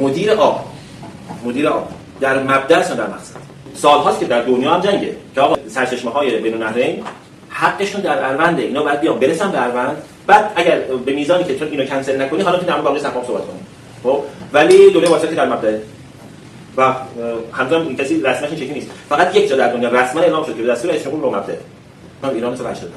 مدیر آب در مبدأ است در مقصد. سال‌هاست که در دنیا هم جنگه که آقا سرچشمه‌های بین النهرین حقشون در ارونده، اینا باید بیان برسن به اروند، بعد اگر به میزانی که تو اینو کنسل نکنی حالا تو در مورد باقی سهام صحبت کنی. خب ولی دوله واسطه در مبدأ و همزمان کسی رسمش این شکلی نیست. فقط یک جا در دنیا رسما اعلام شد که دستور اشغال رو مبدأ ایران سال 85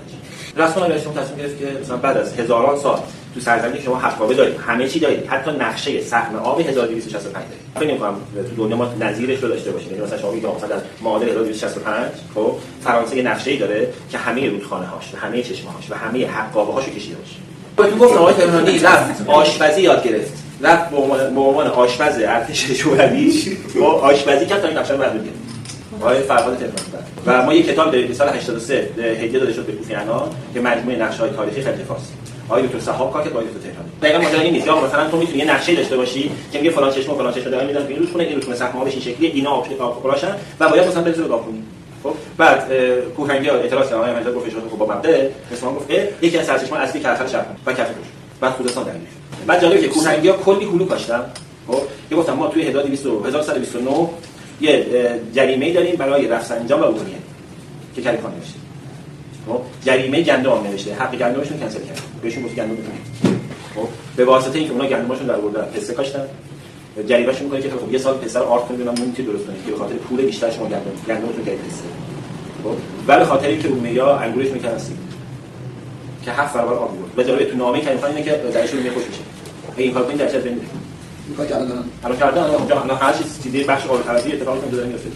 رسما اشغال تصمیم گرفت که مثلا بعد از هزاران سال تو سرزمینی شما حقابه دارید، همه چی دارید، حتی نقشه سهم آب 1265 دارید. فکر نمی‌کنم تو دنیا ما نظیرش رو داشته باشیم. مثلا شما میگید مثلا معادل 1265 خب فرانسه یه نقشه‌ای داره که همه رودخانه‌هاش و همه چشمه‌هاش و همه حقابه‌هاشو کشیده باشه. تو گفتم آقای تهرانی رفت آشپزی یاد گرفت. رفت به عنوان آشپز ارتش شوروی با آشپزی کرد تا این نقشه رو برداشت. آقای فرهاد تهرانی و ما یک کتاب داریم که سال 83 هدیه داده شد به کوفی‌عنان که مجموعه نقشه‌های تاریخی خلیج فارس. آقای دکتر صحاب کار کرد با آقای دکتر تهرانی. دقیقاً ماجرا این نیست. یا مثلا تو میتونی یه نقشه داشته باشی که میگه فلان چشمه فلان چشمه دارن میذارن این رودخونه این رودخونه سهم آبش این شکلیه اینا آب خوراشن و باید مثلا بریزه به گاه‌خونی. خب بعد کوهنگی اعتراض کرد آقای احمدی گفت اشاره خب با مبدأ مثلا گفت یکی از سرچشمه‌ها اصلی کرفل شهر و کرفل روش بعد خوزستان درگیر شد. بعد جالبه که کوهنگی‌ها کلی هلو کاشتن. خب که گفتم ما توی 1229 یه جریمه‌ای داریم برای رفسنجان و ارومیه که کلیفان نوشته. خب جریمه گندم نوشته، حق گندمشون کنسل کرد. بهشون گفت گندم بدونید. خب به واسطه اینکه اونا گندمشون در آوردن پسته کاشتن، جریمه‌شون می‌کنه که خب یه سال پسر آرد کنید اونم نمی‌تونید درست کنید که به خاطر پول بیشتر شما گندمتون گرید پسته. خب ولی خاطری که ارومیه‌ها انگورش می‌کردن که 7 برابر آب بود. به جای تو نامه کلیفان اینه که درشون میخوش میشه. این کار کنید درصد بمیره. میخواد الان کردن الان هر چیزی بخش آب خرابی اتفاقی که داره میفته.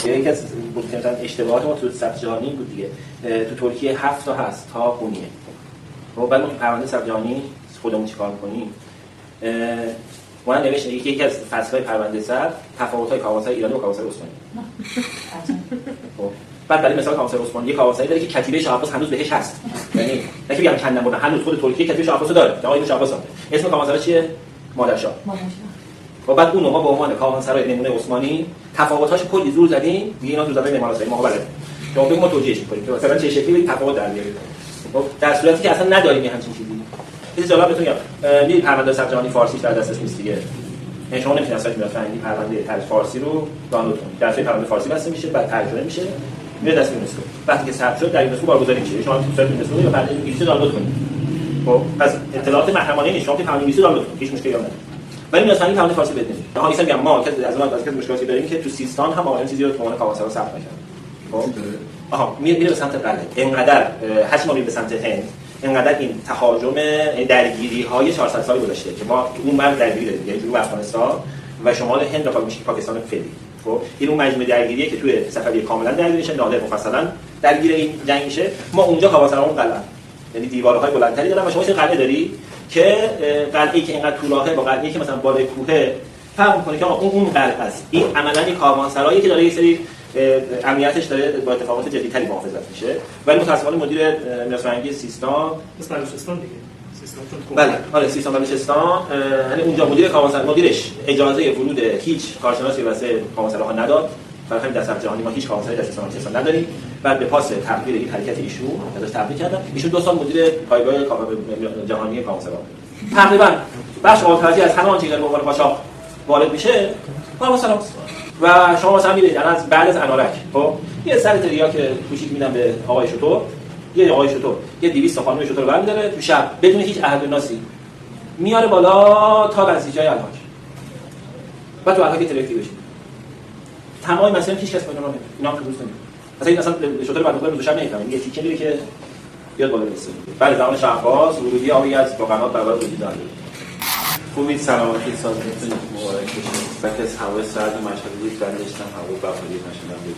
یکی از بزرگترین اشتباهات ما تو سبز جهانی بود دیگه. تو ترکیه 7 تا هست تا خونیه. ما بعد ما تو پرونده سبز جهانی خودمون چیکار می‌کنیم؟ ما نوشتیم یکی از فصل‌های پرونده سر تفاوت‌های کاواسای ایرانی و کاواسای عثمانی. بعد برای مثال کاواسای عثمانی یک کاواسایی داره که کتیبه شاه عباس هنوز بهش هست. یعنی نه که بیان کندن بودن هنوز خود ترکیه کتیبه شاه عباس داره. آقای شاه عباس اسم کاواسای چیه؟ مادرشاه. و بعد اون ما به عنوان کاوانسرای نمونه عثمانی تفاوت‌هاش کلی زور زدیم دیگه اینا تو زبان معمارسایی ما بلد. که ما بگیم توجیهش می‌کنیم که مثلا چه شکلی تفاوت در میاریم. خب در صورتی که اصلا نداریم همچین چیزی. این جالب بهتون میگم می پرونده سبز جهانی فارسیش در دسترس نیست دیگه. یعنی شما نمی‌تونید اصلا این پرونده فارسی رو دانلود کنید. در پرونده فارسی بسته میشه بعد ترجمه میشه میاد دست یونسکو. وقتی که ثبت شد در یونسکو بارگذاری میشه. شما تو سایت یونسکو یا بعد انگلیسی دانلود کنید. خب پس اطلاعات محرمانه نیست. شما پرونده انگلیسی دانلود کنید. هیچ مشکلی نداره. ولی مثلا این پرونده فارسی بدید. ها ایسا میگم ما که از اون مشکلاتی داریم که تو سیستان هم آقایون چیزی رو تو عنوان کاوانسرا ثبت نکردن. خب آها میره به سمت قلعه. اینقدر هرچی ما میره به سمت هند اینقدر این تهاجم درگیری‌های 400 سالی گذشته که ما اون مرز درگیری داریم یعنی جنوب افغانستان و شمال هند و پاکستان فعلی. خب این اون مجموعه درگیریه که توی صفوی کاملا درگیر میشه نادر مفصلا درگیر این جنگ میشه. ما اونجا کاوانسرامون قلعه یعنی دیوارهای بلندتری دارن و شما این قلعه داری که قلعه‌ای که اینقدر طولانه با قلعه‌ای که مثلا بالای کوه فرق می‌کنه که اون قلعه است. این عملاً یک کاروانسرایی که داره یه سری امنیتش داره با اتفاقات جدی‌تری محافظت میشه ولی متأسفانه مدیر میراث فرهنگی سیستان بلوچستان دیگه سیستان چون بله آره سیستان بلوچستان یعنی اونجا مدیر کاروانسرا مدیرش اجازه ورود هیچ کارشناسی واسه کاروانسراها نداد. برای همین در سطح جهانی ما هیچ کاروانسرایی در سیستان نداریم. بعد به پاس تقدیر این حرکت ایشون ازش تبریک کردم. ایشون 2 سال مدیر پایگاه جهانی کاروانسرا تقریبا بخش آب‌خرجی از همه آنچه که به عنوان قاچاق وارد میشه کاروانسرا و شما مثلا میبینید از بعد از انارک خب یه سر تریاک کوچیک میدن به آقای شطور یه آقای شطور یه 200 تا خانم شطور برمی‌داره تو شب بدون هیچ عهد ناسی میاره بالا تا نزدیکای الحاج بعد تو الحاج تلکتی بشه تمام مثلا هیچ کس با اینا اینا هم درست نمیشه مثلا شطور بعد روز شب نمیفهمه یه تیکه میره که بیاد بالا برسه بعد زمان شهباز ورودی آبی از با قنات برابر وجود داره خوبی سلامتی سازتون مبارک بشه. بعد از هوا سرد و مشهد بود بندشتم هوا بفری مشهدم بدون.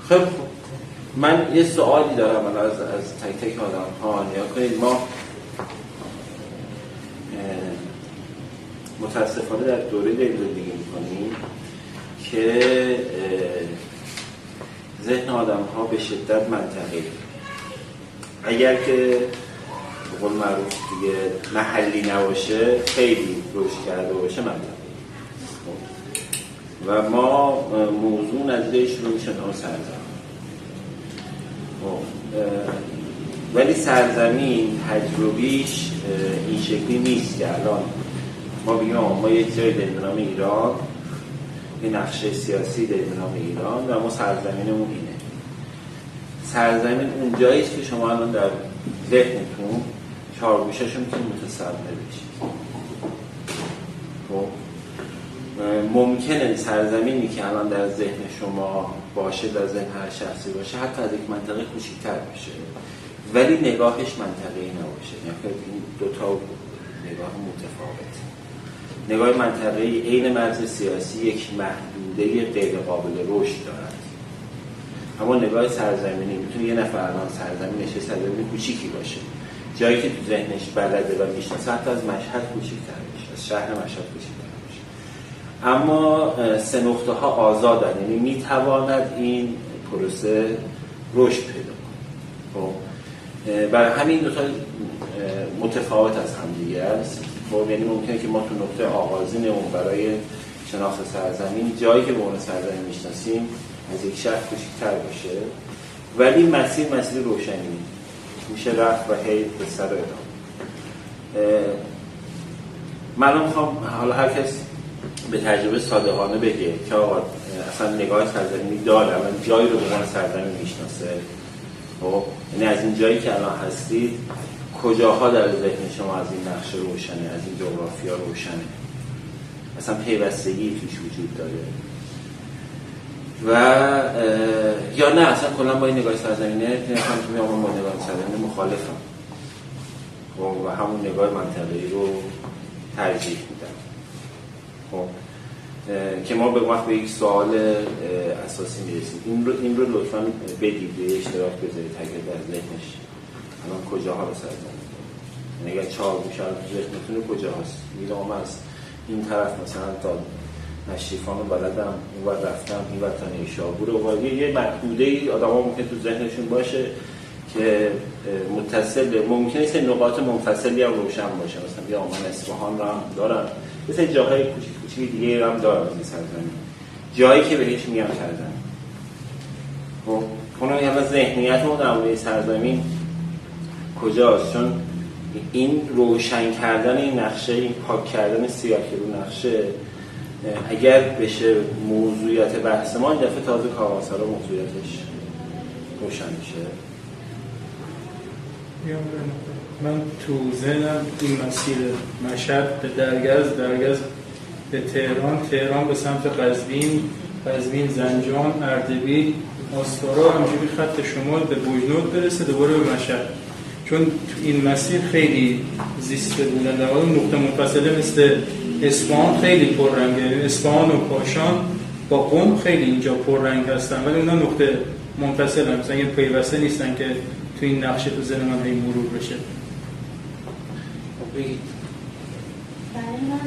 خب من یه سوالی دارم از تک تک آدم ها نیا کنید. ما متاسفانه در دوره داریم زندگی میکنیم که ذهن آدم ها به شدت منطقی اگر که به قول معروف دیگه محلی نباشه خیلی رشد کرده باشه منطقی و ما موضوع نظره شروع میشه اون سرزمین ولی سرزمین تجربیش این شکلی نیست که الان ما بگیم ما یک جای داریم به نام ایران، یه نقشه سیاسی داریم به نام ایران و ما سرزمینمون اینه. سرزمین اون جاییه که شما الان در ذهنتون چهارگوشه‌شو میتونید متصور بشید. خب ممکنه سرزمینی که الان در ذهن شما باشه، در ذهن هر شخصی باشه، حتی از یک منطقه کوچکتر باشه ولی نگاهش منطقه‌ای نباشه. یعنی این دوتا نگاه متفاوت. نگاه منطقه‌ای عین مرز سیاسی یک محدوده غیر قابل رشد دارد، اما نگاه سرزمینی میتونه یه نفر الان سرزمینش سرزمین کوچیکی باشه، جایی که تو ذهنش بلده و میشناسه، حتی از مشهد کوچیک‌تر باشه، از شهر مشهد کوچیک‌تر باشه، اما سه نقطه ها آزادن، یعنی میتواند این پروسه رشد پیدا کنه. خب برای همین دو تا متفاوت از هم دیگه است. خب یعنی ممکنه که ما تو نقطه آغازینمون برای شناخت سرزمین، جایی که به عنوان سرزمین میشناسیم، از یک شهر کوچکتر باشه ولی مسیر روشنی میشه رفت و هی به سر ادامه. من میخوام حالا هر کس به تجربه صادقانه بگه که آقا اصلا نگاه سرزمینی داره، من جایی رو به عنوان سرزمین میشناسه. خب یعنی از این جایی که الان هستید کجاها در ذهن شما از این نقشه روشنه، از این جغرافیا روشنه، اصلا پیوستگی توش وجود داره و یا نه اصلا کلا با این نگاه سرزمینه من با نگاه سرزمینه مخالفم. خب و همون نگاه منطقه‌ای رو ترجیح میدم. خب که ما به وقت به یک سوال اساسی میرسیم. این رو لطفاً بدید، به اشتراک بذارید تاکید از ذهنش الان کجاها رو سرزمین داره. یعنی اگر چهارگوشه رو ذهنتون کجاست؟ میگم من از این طرف مثلا تا نشیفان رو بلدم، اونور رفتم، این ور تا نیشابور و یه محدوده‌ای آدم‌ها ممکن تو ذهنشون باشه که متصل، ممکنه سه نقاط منفصلی هم روشن باشه. مثلا بیا من اصفهان رو هم دارم، مثلا جاهای کوچیک دیگه هم دارم این سرزمین، جایی که بهش میگم سرزمین. خب اون یعنی ذهنیتمون در مورد سرزمین کجاست؟ چون این روشن کردن این نقشه، این پاک کردن سیاهی رو نقشه اگر بشه موضوعیت بحث ما، این دفعه تازه کاواسارا موضوعیتش روشن میشه. من تو ذهنم این مسیر مشهد به درگز به تهران به سمت قزوین زنجان اردبیل آستارا، همینجوری خط شمال به بوجنود برسه دوباره به مشهد. چون تو این مسیر خیلی زیسته بودن، در واقع نقطه منفصله مثل اصفهان خیلی پررنگه، یعنی اصفهان و کاشان با قم خیلی اینجا پررنگ هستن ولی اونا نقطه منفصل هم مثلا یه پیوسته نیستن که تو این نقشه تو ذهن من مرور بشه. برای من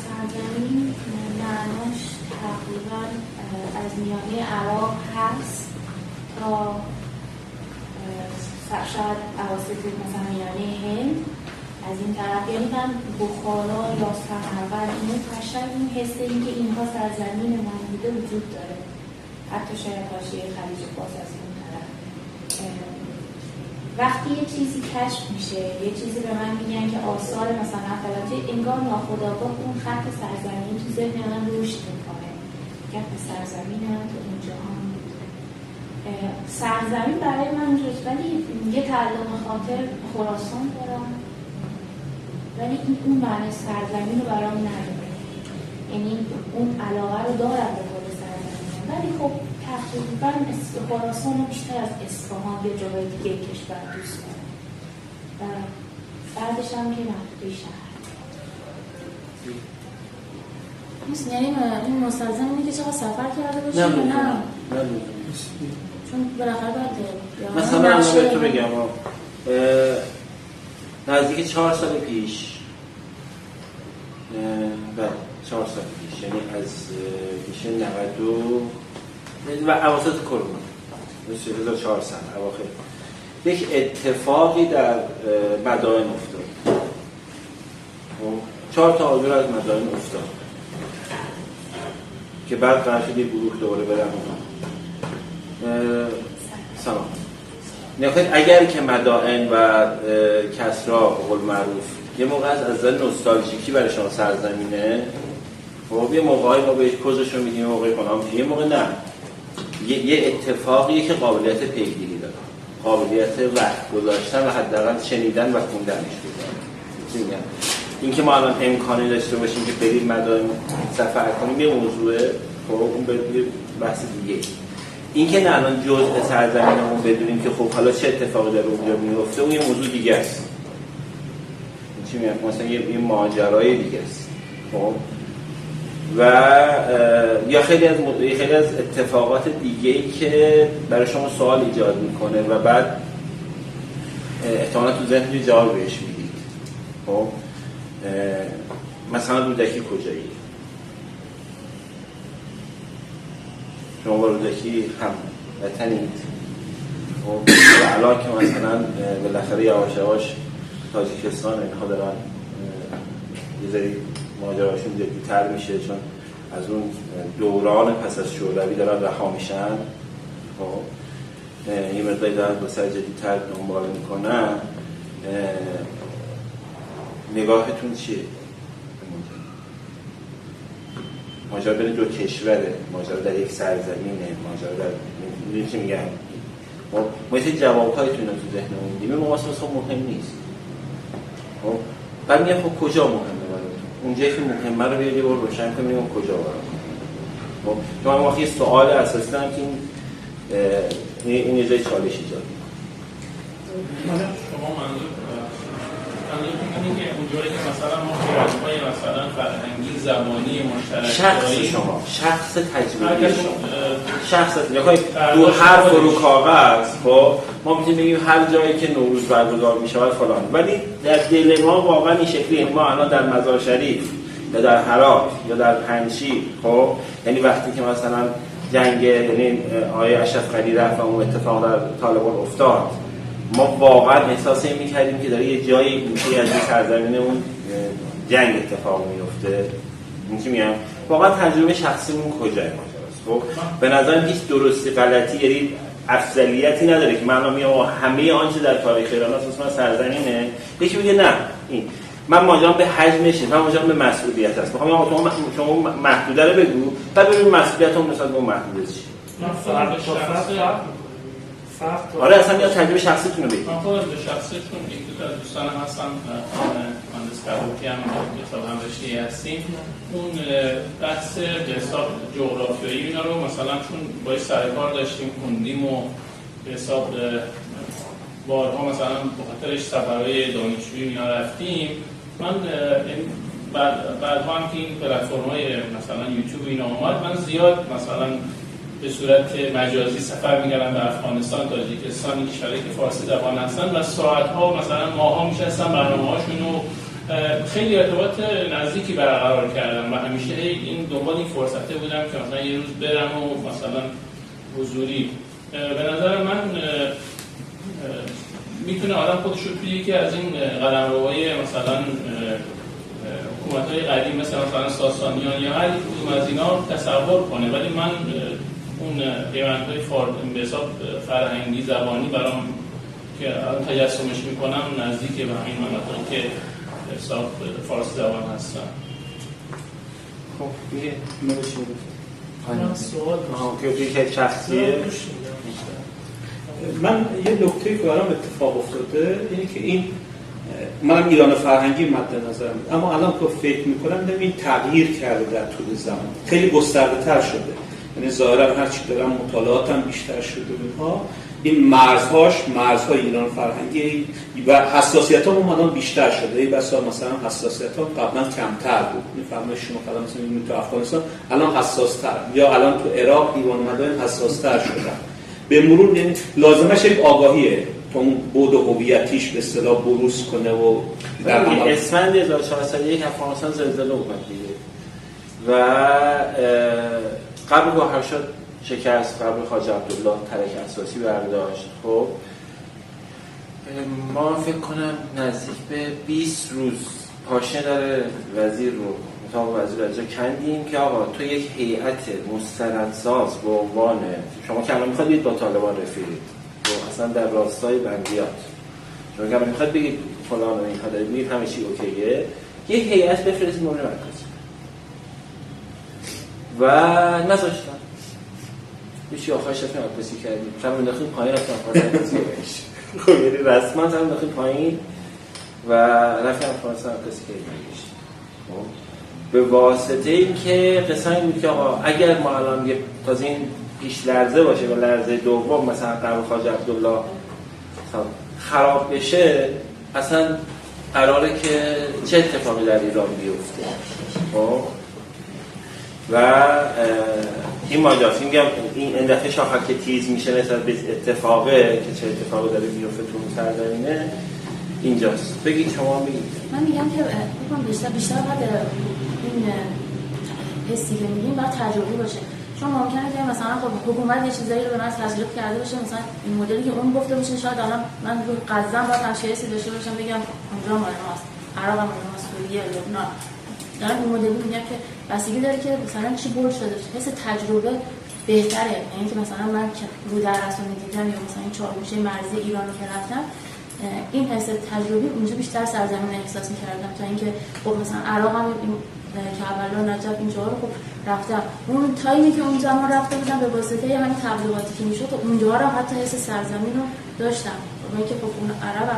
سرزمین معناش تقریبا از میانه عراق هست تا شاید اواسط مثلا میانه هند از این طرف، یعنی من بخارا یا سمرقند اینو قشنگ این حسه این که اینها سرزمین من بوده وجود داره، حتی شاید حاشیه خلیج فارس از این طرف. وقتی یه چیزی کشف میشه، یه چیزی به من میگن که آثار مثلا فلاتی، انگار ناخودآگاه اون خط سرزمین تو ذهن من رشد میکنه، گفت سرزمینم تو اینجا هم سرزمین برای من جز، ولی یه تعلق خاطر خراسان دارم ولی اون معنی سرزمین رو برام نداره، یعنی اون علاقه رو دارم به خود سرزمین، ولی خب تقریبا خراسان رو بیشتر از اصفهان یا جاهای دیگه کشور دوست دارم و بعدش هم که محدوده شهر نیست. یعنی این مستلزم اینه که چقدر سفر کرده باشی؟ نه چون بالاخره باید مثلا من به تو بگم نزدیک 4 سال پیش 4 سال پیش، یعنی از میشه 90 و اواسط کرونا، مثل 1400 اواخر، یک اتفاقی در مدائن افتاد. 4 تا آجر از مدائن افتاد که بعد قرار شد یک گروه دوباره برم سلام. نخواهید اگر که مدائن و کسرا به قول معروف یه موقع از نظر نوستالژیکی برای شما سرزمینه، خب یه موقعی ما بهش پوزش رو میدیم، موقعی کنم، یه موقع نه. یه اتفاقیه که قابلیت پیگیری داره، قابلیت وقت گذاشتن و حداقل شنیدن و خوندنش داره. این که ما الان امکانی داشته باشیم که بریم مدائن سفر کنیم یه موضوعه، خب اون به بحث دیگه. این که نه الان جزء سرزمینمون بدونیم که خب حالا چه اتفاقی داره اونجا میفته، اون یه موضوع دیگه است. چی میگم؟ مثلا یه ماجرای دیگه است. خب و یا خیلی از اتفاقات دیگه‌ای که برای شما سوال ایجاد میکنه و بعد احتمالاً تو ذهن جواب بهش میدید. خب مثلا رودکی کجایی؟ شما با رودکی هم وطنید. خب الان که مثلا بالاخره یواش یواش تاجیکستان اینها دارن یه ذره ماجراشون جدی‌تر میشه، چون از اون دوران پس از شوروی دارن رها میشن، خب یه مقداری دارن با سر جدی‌تر دنبال میکنن. نگاهتون چیه؟ ماجرا بین دو کشوره، ماجرا در یک سرزمینه، ماجرا در میدونی چی میگم. ما یه جواب‌هایی تو ذهنمون میدیم، ما واسه مهم نیست. خب بعد میگم خب کجا مهمه براتون؟ اونجایی که مهمه رو بیاد یه بار روشن کنیم اون کجا براتون. خب چون من یه سوال اساسی دارم که این یه جای چالش ایجاد می‌کنه. شما منظور اینه که اونجایی که مثلا ما خیارهای مثلا فرهنگی زبانی مشترک شخص شما، شخص تجربی شما، شخص دو هر فرو کاغذ، خب ما میتونیم بگیم هر جایی که نوروز برگزار میشه فلان، ولی در دل ما واقعا این شکلیه. ما الان در مزار شریف یا در هرات یا در پنجشیر، خب یعنی وقتی که مثلا جنگ یعنی آقای اشرف غنی رفت و اون اتفاق در طالبان افتاد، ما واقعا احساس این می‌کردیم که داره یه جایی گوشه از سرزمین اون جنگ اتفاق میفته. چی میگم؟ واقعا تجربه شخصیمون کجای ماجراست. خب به نظرم هیچ درستی غلطی یعنی افضلیتی نداره که من میگم همه آنچه در تاریخ ایران اساسا سرزمینه، یکی میگه نه این من ماجرام به حجمش نیست، من ماجرام به مسئولیت است. میخوام شما محدوده رو بگو بعد ببین مسئولیتم نسبت به اون محدوده چیه. آره اصلا یا تجربه شخصیتون رو بگید. من خودم به شخصیتون یک دو تا دوستانم هستم مهندس کبوکی هم مثلا هم رشته هستیم. اون بحث به حساب جغرافیایی اینا رو مثلا چون باید سر کار داشتیم خوندیم و به حساب بارها مثلا به خاطرش سفرهای دانشجویی اینا رفتیم. من بعدها هم که این پلتفرم‌های مثلا یوتیوب اینا اومد، من زیاد مثلا به صورت مجازی سفر می‌کردم به افغانستان، تاجیکستان، کشورهایی که فارسی زبان هستن و ساعت‌ها مثلا ماها می‌شستم برنامه‌هاشون رو خیلی ارتباط نزدیکی برقرار کردم و همیشه این دنبال این فرصته بودم که مثلا یه روز برم و مثلا حضوری. به نظر من میتونه آدم خودش رو توی یکی از این قلمروهای مثلا حکومت‌های قدیم مثلا ساسانیان یا هر کدوم از اینا تصور کنه، ولی من اون قیمت‌های به حساب فرهنگی زبانی برام که تجسمش میکنم نزدیک به همین مناطقی که به حساب فارسی زبان هستن. خب دیگه من سوال که شخصیه. من یه نکته که برام اتفاق افتاده اینه که این منم ایران فرهنگی مد نظرم، اما الان که فکر میکنم این تغییر کرده در طول زمان، خیلی گسترده تر شده. یعنی ظاهرا هر چی دارم مطالعاتم بیشتر شده اینها، این مرزهای ایران فرهنگی و حساسیتام الان بیشتر شده. ای بسا مثلا حساسیتام قبلا کمتر بود. میفهمید شما قبلا مثلا تو افغانستان الان حساس‌تر، یا الان تو عراق دیوان مدائن حساس‌تر شدن. به مرور یعنی لازمش یک آگاهیه تا اون بود هویتیش به اصطلاح بروز کنه و در اسفند 1401 افغانستان زلزله اومد دیگه و قبل گوهرشاد شکست، قبل خواجه عبدالله ترک اساسی برداشت. خب ما فکر کنم نزدیک به 20 روز پاشنه داره وزیر رو اتاق وزیر اجرا کندیم که آقا تو یک هیئت مستندساز به عنوان شما که الان میخواد با طالبان رفیقید و اصلا در راستای بندیات شما که الان میخواد بگید فلان و اینها دارید میگید همه چی اوکیه، یه هیئت بفرستید مورد مرکز و نذاشتن. یه آخرش رفتیم آپسی کردیم، شما انداختیم پایین، رفتیم آپسی کردیم. خب یعنی رسما هم انداختیم پایین و رفتیم آپسی کردیم. به واسطه این که قصه این بود که آقا اگر ما الان یه تازه این پیش لرزه باشه و لرزه دوم مثلا قبل خواجه عبدالله خراب بشه، اصلا قراره که چه اتفاقی در ایران بیفته. خب و این ماجراست. میگم این اندفعه شاخه که تیز میشه نسبت به اتفاقه که چه اتفاقی داره بیفته تو اون سرزمینه اینجاست. بگید شما بگید. من میگم که بیشتر باید این حسی که میگیم باید تجربی باشه، چون ممکنه که مثلا خب حکومت یه چیزایی رو به من تجربه کرده باشه، مثلا این مدلی که اون گفته باشه، شاید الان من رو غزه باید همشهریسی داشته باشم بگم اونجا مال ماست، عراق مال ماست، سوریه، لبنان. دارم این مدلی میگم که بستگی داره که مثلا چی برد شده باشه، حس تجربه بهتره. یعنی که مثلا من که رو در رسانه دیدم یا مثلا این چهارگوشه مرزی ایران رو که رفتم، این حس تجربی اونجا بیشتر سرزمین احساس می‌کردم تا اینکه خب مثلا عراق هم این کربلا، نجف اینجا رو خب رفتم. اون تایمی که اون زمان رفته بودم به واسطه همین تبلیغاتی که میشد اونجا رو حتی حس سرزمین رو داشتم، با اینکه خب اون عرب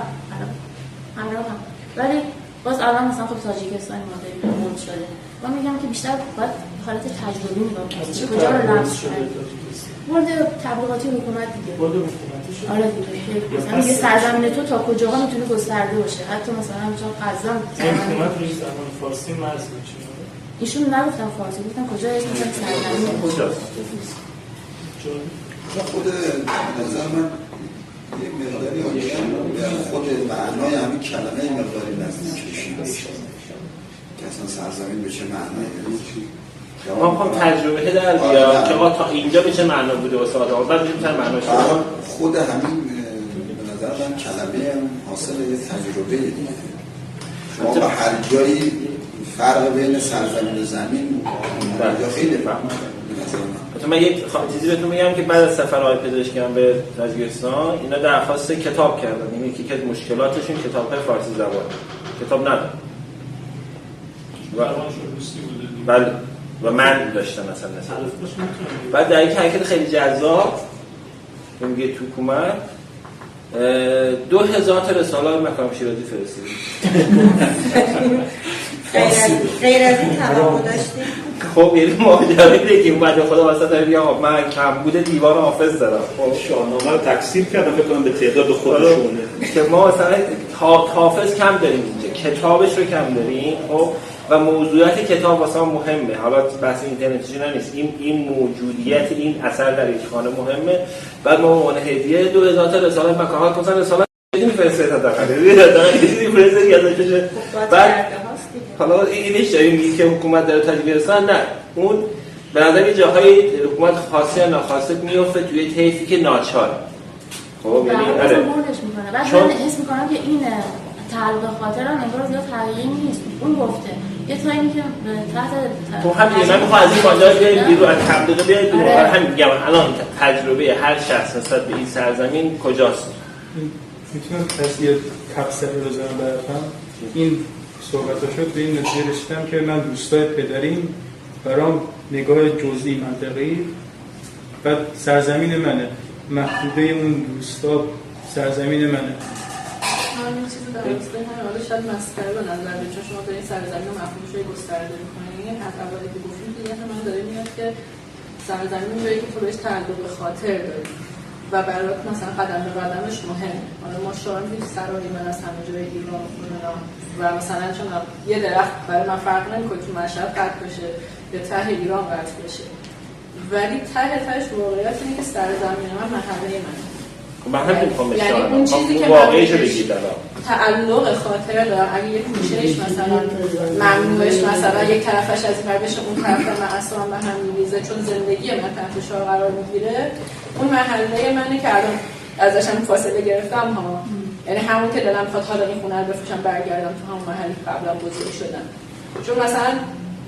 هم ولی باز الان مثلا خب تاجیکستان مدلی مود شده. من میگم که بیشتر باید حالت تجربی نگاه کنید کجا رو لمس کنید. مورد تبلیغاتی حکومت دیگه. مورد حکومتی شد. آره دیگه. مثلا یه سرزمین تو تا کجاها میتونه گسترده باشه. حتی مثلا چون غزه حکومت روی زبان فارسی مرز میشه. ایشون نگفتن فارسی، گفتن کجا اسم سرزمین کجاست؟ خود نظر من یه مقداری خود معنای همین کلمه یه مقداری نزدیک میشه که اصلا سرزمین به چه معنایی. ما میخوام تجربه در بیاد که ما تا اینجا به چه معنا بوده و ساده بعد میتونم معناش رو خود همین به نظر من کلمه حاصل یه تجربه دیگه. شما با هر جایی فرق بین سرزمین و زمین یا خیلی فرق مثلا من یک چیزی بهتون میگم که بعد از سفرهای پزشکیام به تاجیکستان اینا درخواست کتاب کردن. این یکی از مشکلاتشون کتاب‌های فارسی زبان کتاب نداره. بله و من داشتم مثلا بعد در یک حرکت خیلی جذاب میگه تو حکومت 2000 تا رساله به مکارم شیرازی فرستیدیم. غیر از این توقع داشتیم. خب یعنی ماجرا اینه که بعد خدا واسه داره میگه من کمبود دیوان حافظ دارم. خب شاهنامه رو تکثیر کردم فکر کنم به تعداد خودشونه که ما مثلا حافظ کم داریم اینجا، کتابش رو کم داریم. خب و موضوعیت کتاب واسه ما مهمه. حالا بحث اینترنتیش نیست، این موجودیت این اثر در یک خانه مهمه. بعد ما عنوان هدیه 2000 تا رساله مکاها مثلا رساله میفرسته تا داخل بعد حالا اینش داریم میگه که حکومت داره تاجیکستان نه اون به نظر یه جاهای حکومت خاصی یا ناخواسته میفته توی طیفی که ناچار. خب یعنی آره بردش میکنه. بعد من حس میکنم که این تعلق خاطران انگار زیاد حقیقی نیست. اون گفته یه تایمی که تحت تو همین من میخوام از این ماجرا بیاید بیرون، از تبلیغ بیاید بیرون. همین میگم الان تجربه هر شخص نسبت به این سرزمین کجاست؟ میتونم تصویر کپسل رو بزنم براتون. این صحبت شد به این نتیجه رسیدم که من دوستای پدریم برام نگاه جزئی منطقی و سرزمین منه، محدوده اون دوستا سرزمین منه. من این چیزی در راستای همین حالا شاید مسخره به نظر بیاد چون شما دارین سرزمین رو مفهومش رو گسترده می‌کنین. از اولی که گفتیم که یعنی من داره میاد که سرزمین جایی که تو بهش تعلق خاطر داری و برات مثلا قدم به قدمش مهمه. حالا ما شعار می‌دیم سرای من از همه جای ایران و مثلا چون یه درخت برای من فرق نمی‌کنه تو مشهد قطع بشه یا ته ایران قطع بشه، ولی تهش واقعیت اینه که سرزمین من محله منه. من هم می‌خوام یعنی اون چیزی که واقعیش رو بگید تعلق خاطر دارم. اگه یک گوشه‌اش مثلا ممنوعش مثلا یک طرفش از این بشه اون طرف من اصلا به هم میریزه چون زندگی من تحت شعار قرار میگیره، اون محله منه که الان ازش هم فاصله گرفتم ها. یعنی همون که دلم خواهد حالا این خونه رو بفروشم برگردم تو همون محلی قبلا بزرگ شدم. چون مثلا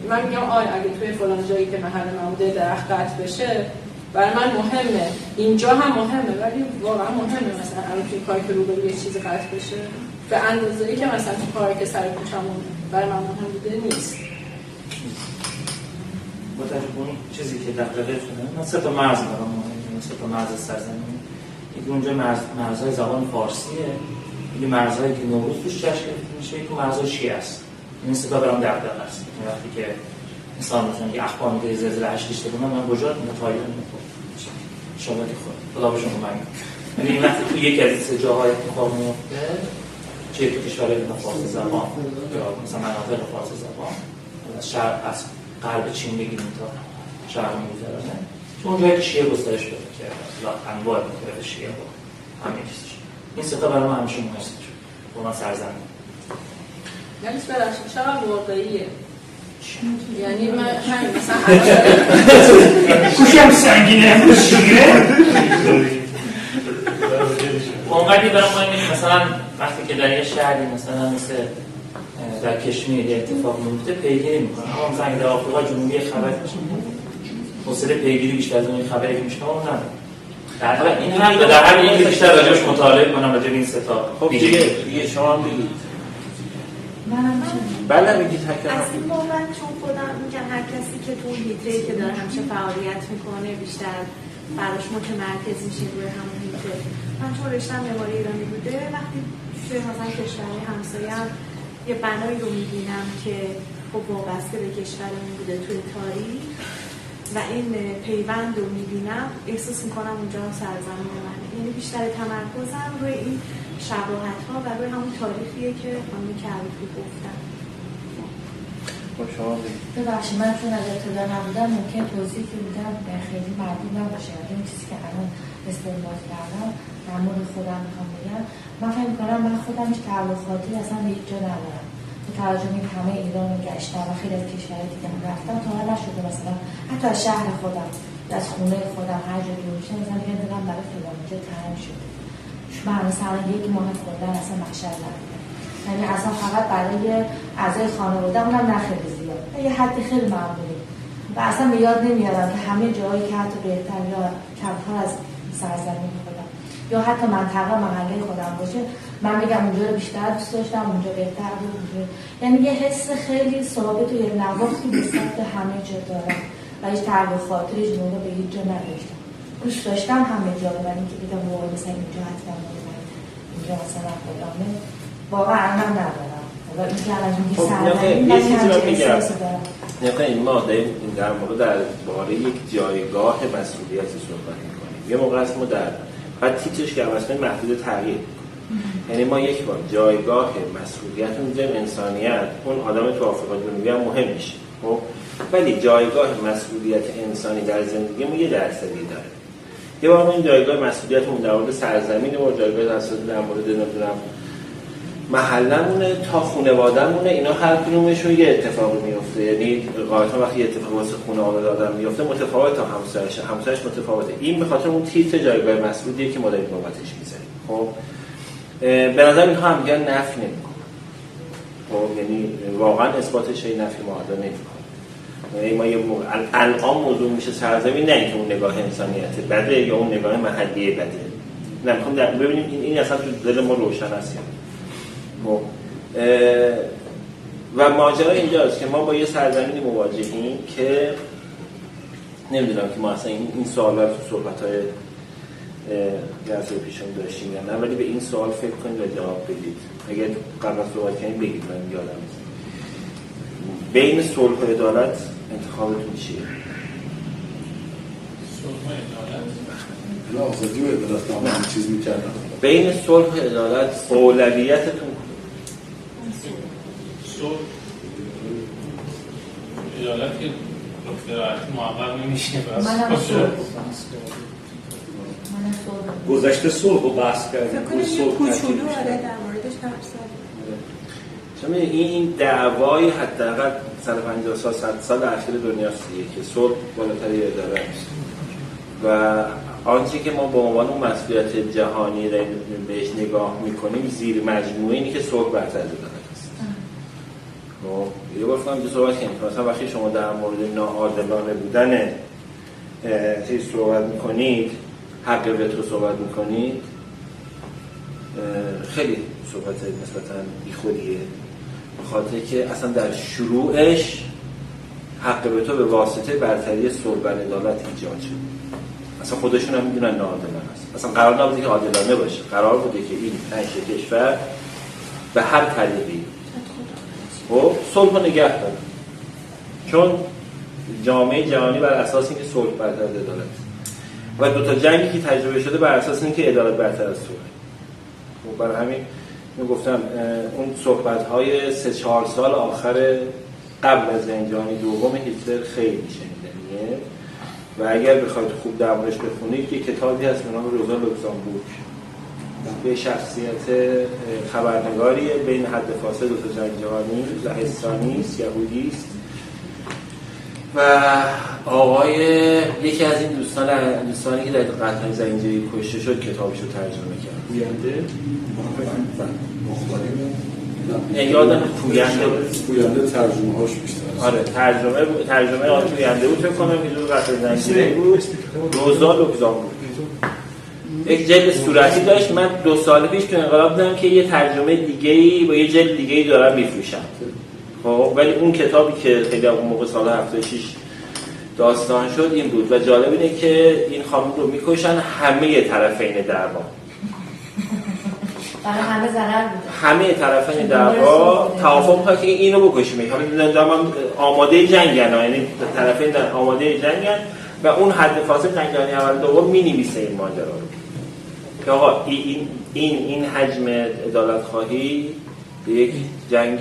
من میگم اگه توی فلان جایی که محل من بوده درخت قطع بشه برای من مهمه، اینجا هم مهمه، ولی واقعا مهمه مثلا الان توی کاری که روبروی یه چیزی قطع بشه. به اندازه‌ای که مثلا تو کاری که سر کوچمون برای من مهم بوده نیست. با توجه به اون چیزی که دقیقه شده، من 3 تا مرز برام مهمه، 3 تا مرز سرزمین. یکی اونجا مرزهای زبان فارسیه، یکی مرزهایی که نوروز توش جشن گرفته میشه، یکی مرزهای شیعه است. این 3 تا برام دغدغه است. وقتی که انسان مثلا که اخبار میده زلزله 8 ریشتر بود، من کجا متعالی نمی‌کنم. شما که خدا به شما مگه. یعنی این وقتی تو یکی از این 3 جاهای اتفاق میفته، چه تو کشورهای فارسی زبان یا مثلا مناطق فارسی زبان، از شرق از غرب چین بگیریم تا شرق میگذرونه، چون اونجایی که شیعه گسترش پیدا کرده، انواع مختلف شیعه با همین چیزش. این 3 تا برای من همیشه مهم است. با من سرزمین. یعنی ببخشید چقدر واقعیه. یعنی من همین مثلا گوشم سنگینه شیره اونقدری برای مهمه. مثلا وقتی که در یه شهری مثلا مثل در کشمیر اتفاق میفته پیگیری میکنه، اما مثلا در آفریقا جنوبی خبر حوصله پیگیری بیشتر از اون خبری که میشنم اون نداره. در هر یکی بیشتر راجعش مطالعه کنم راجع به این 3 تا. خب دیگه شما هم بگید. بله میگید حکم. از این بابت چون خودم میگم هر کسی که تو هیتری که داره همیشه فعالیت میکنه بیشتر براش متمرکز میشه روی همون هیتر. من چون رشتم معماری ایرانی بوده، وقتی توی مثلا کشورهای همسایه هم یه بنایی رو میبینم که خب وابسته به کشورمون بوده توی تاریخ و این پیوند رو میبینم، احساس میکنم اونجا سرزمین منه. یعنی بیشتر تمرکزم روی این شباهت ها و روی همون تاریخیه که خانم کریمی گفتن. ببخشید من چون از ابتدا نبودم ممکن توضیحی که میدم خیلی مردم نباشه. این چیزی که الان استنباط کردم در مورد خودم میخوام بگم، من فکر میکنم من خودم هیچ تعلقاتی اصلا به هیچ جا ندارم. به توجه به همه ایران رو گشتم و خیلی از کشورهای دیگه هم رفتم، تا حالا نشده مثلا حتی از شهر خودم از خونه خودم هر جا دور میشم مثلا میگم دلم برای فلان جا تنگ شده. من مثلا 1 ماه خوندن اصلا مشهد ندارم، یعنی اصلا فقط برای اعضای خانواده اونم نه خیلی زیاد، یه حدی خیلی معمولی و اصلا به یاد نمیارم که همه جایی که حتی بهتر یا کمتر از سرزمین خودم یا حتی منطقه محله خودم باشه من میگم اونجا رو بیشتر دوست داشتم، اونجا بهتر بود، اونجا یعنی یه حس خیلی ثابت و یه نواختی به سمت همه جا دارم و هیچ تعلق خاطری جنوبا به هیچ جا نداشتم. دوست داشتم همه جا رو، ولی اینکه بگم واقعا مثلا اینجا حتما اینجا مثلا فلانه واقعا من ندارم. و این که الان میگه سرزمین یه چیزی رو میگم نکنید ما در مورد درباره یک جایگاه مسئولیتی صحبت میکنیم. یه موقع است ما در بعد تیترش که اصلا محدود تغییر، یعنی ما یک بار جایگاه مسئولیت اونجا انسانیت اون آدم تو آفریقا جنوبی هم مهم میشه، خب ولی جایگاه مسئولیت انسانی در زندگیمون یه درصدی داره. یه بار این جایگاه مسئولیتمون در مورد سرزمین و جایگاه مسئولیت در مورد نمیدونم محلمونه تا خانواده‌مونه، اینا هر کدومشون یه اتفاقی میفته. یعنی غالبا وقتی اتفاقی واسه خانواده آدم میفته متفاوت تا همسایش متفاوته. این به خاطر اون تیتر جایگاه مسئولیتیه که ما داریم بابتش می‌ذاریم. خب به نظر اینها هم دیگه نفی نمی‌کنه. خب یعنی واقعا اثباتش این نفی معادله نمی‌کنه. یعنی ما یه الان موضوع میشه سرزمین، نه اینکه اون نگاه انسانیت بده یا اون نگاه محلی بده. نه می‌خوام ببینیم این اصلا تو دل ما روشن است. و ماجرا اینجاست که ما با یه سرزمینی مواجهیم که نمیدونم که ما اصلا این سوالات تو صحبت‌های جلسه پیشم داشتیم یا نه، ولی به این سوال فکر کنید و جواب بدید. اگر قبل از صحبت کنید بگید، من یادم نیست. بین صلح و عدالت انتخابتون چیه؟ صلح و عدالت نه آزادی و عدالت هم چیز می‌کردم. بین صلح و عدالت اولویتتون عدالت که دکترات محقق نمیشه. منم گذشته صلح رو بحث کردیم. فکر کنم یه کوچولو در موردش حرف شما این دعوای حداقل 150 سال 100 سال اخیر دنیاست که صلح بالاتر عدالت است و آنچه که ما به عنوان اون مسئولیت جهانی بهش نگاه میکنیم زیر مجموعه اینه که صلح برتر از عدالت است. یه بار فهم جو صحبت کنیم مثلا وقتی شما در مورد ناعادلانه بودن چیز صحبت میکنید، حق وتو صحبت میکنید، خیلی صحبت نسبتاً بیخودیه، به خاطر که اصلا در شروعش حق به تو به واسطه برتری صلح و عدالت ایجاد شد. اصلا خودشون هم میدونن ناعادلانه است. اصلا قرار نبوده که عادلانه باشه، قرار بوده که این 5 کشور به هر طریقی خب صلح رو نگه دارن، چون جامعه جهانی بر اساس اینکه صلح برتر از عدالت و دو تا جنگی که تجربه شده بر اساس اینکه عدالت برتر از صلح. خب برای همین گفتم اون صحبت‌های 3-4 سال آخر قبل از جنگ جهانی دوم هیتلر خیلی شنیدنیه و اگر بخواید خوب دربارش بخونید یه کتابی هست به نام روزا لوکزامبورگ، به شخصیت خبرنگاریه بین حد فاصله دو تا جنگ جهانی، لهستانی است، یهودی است و آقای یکی از این دوستانی که در قتل زنجیری کشته شد کتابشو ترجمه کرد. گوینده یادم پوینده ترجمه هاش بیشتر. آره ترجمه آقای پوینده بود فکر کنم که جزو قتل زنجیری بود. روزا لوکزامبورگ یک جلد صورتی داشت. من 2 سال پیش تو انقلاب دیدم که یه ترجمه دیگه‌ای با یه جلد دیگه‌ای دارن میفروشن. خب ولی اون کتابی که خیلی اون موقع سال 76 داستان شد این بود و جالب اینه که این خانم رو میکشن همه طرفین دعوا. برای همه ضرر بود. همه طرفین دعوا توافق کردن که اینو بکشیم. حالا آماده جنگن، یعنی طرفین در آماده جنگن و اون حد فاصله جنگ جهانی اول دوم می‌نویسه این ماجرا رو که آقا این حجم عدالت خواهی به یک جنگ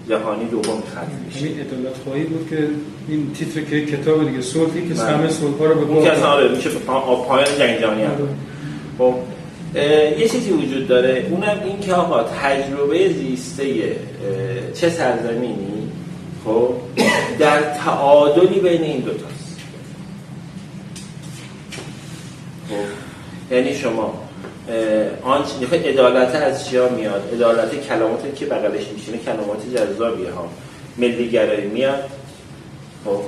جهانی دوم ختم میشه. این عدالت خواهی بود که این تیتر که کتاب دیگه صلحی که همه صلح‌ها رو به اون که اصلا آره میشه پایان جنگ جهانی هم. خب یه چیزی وجود داره، اونم این که آقا تجربه زیسته چه سرزمینی خب در تعادلی بین این دو تاست. خب یعنی شما آنچه عدالت از چیا میاد؟ عدالت کلماتی که بغلش میشینه کلمات جذابیه ها. ملی‌گرایی میاد، خب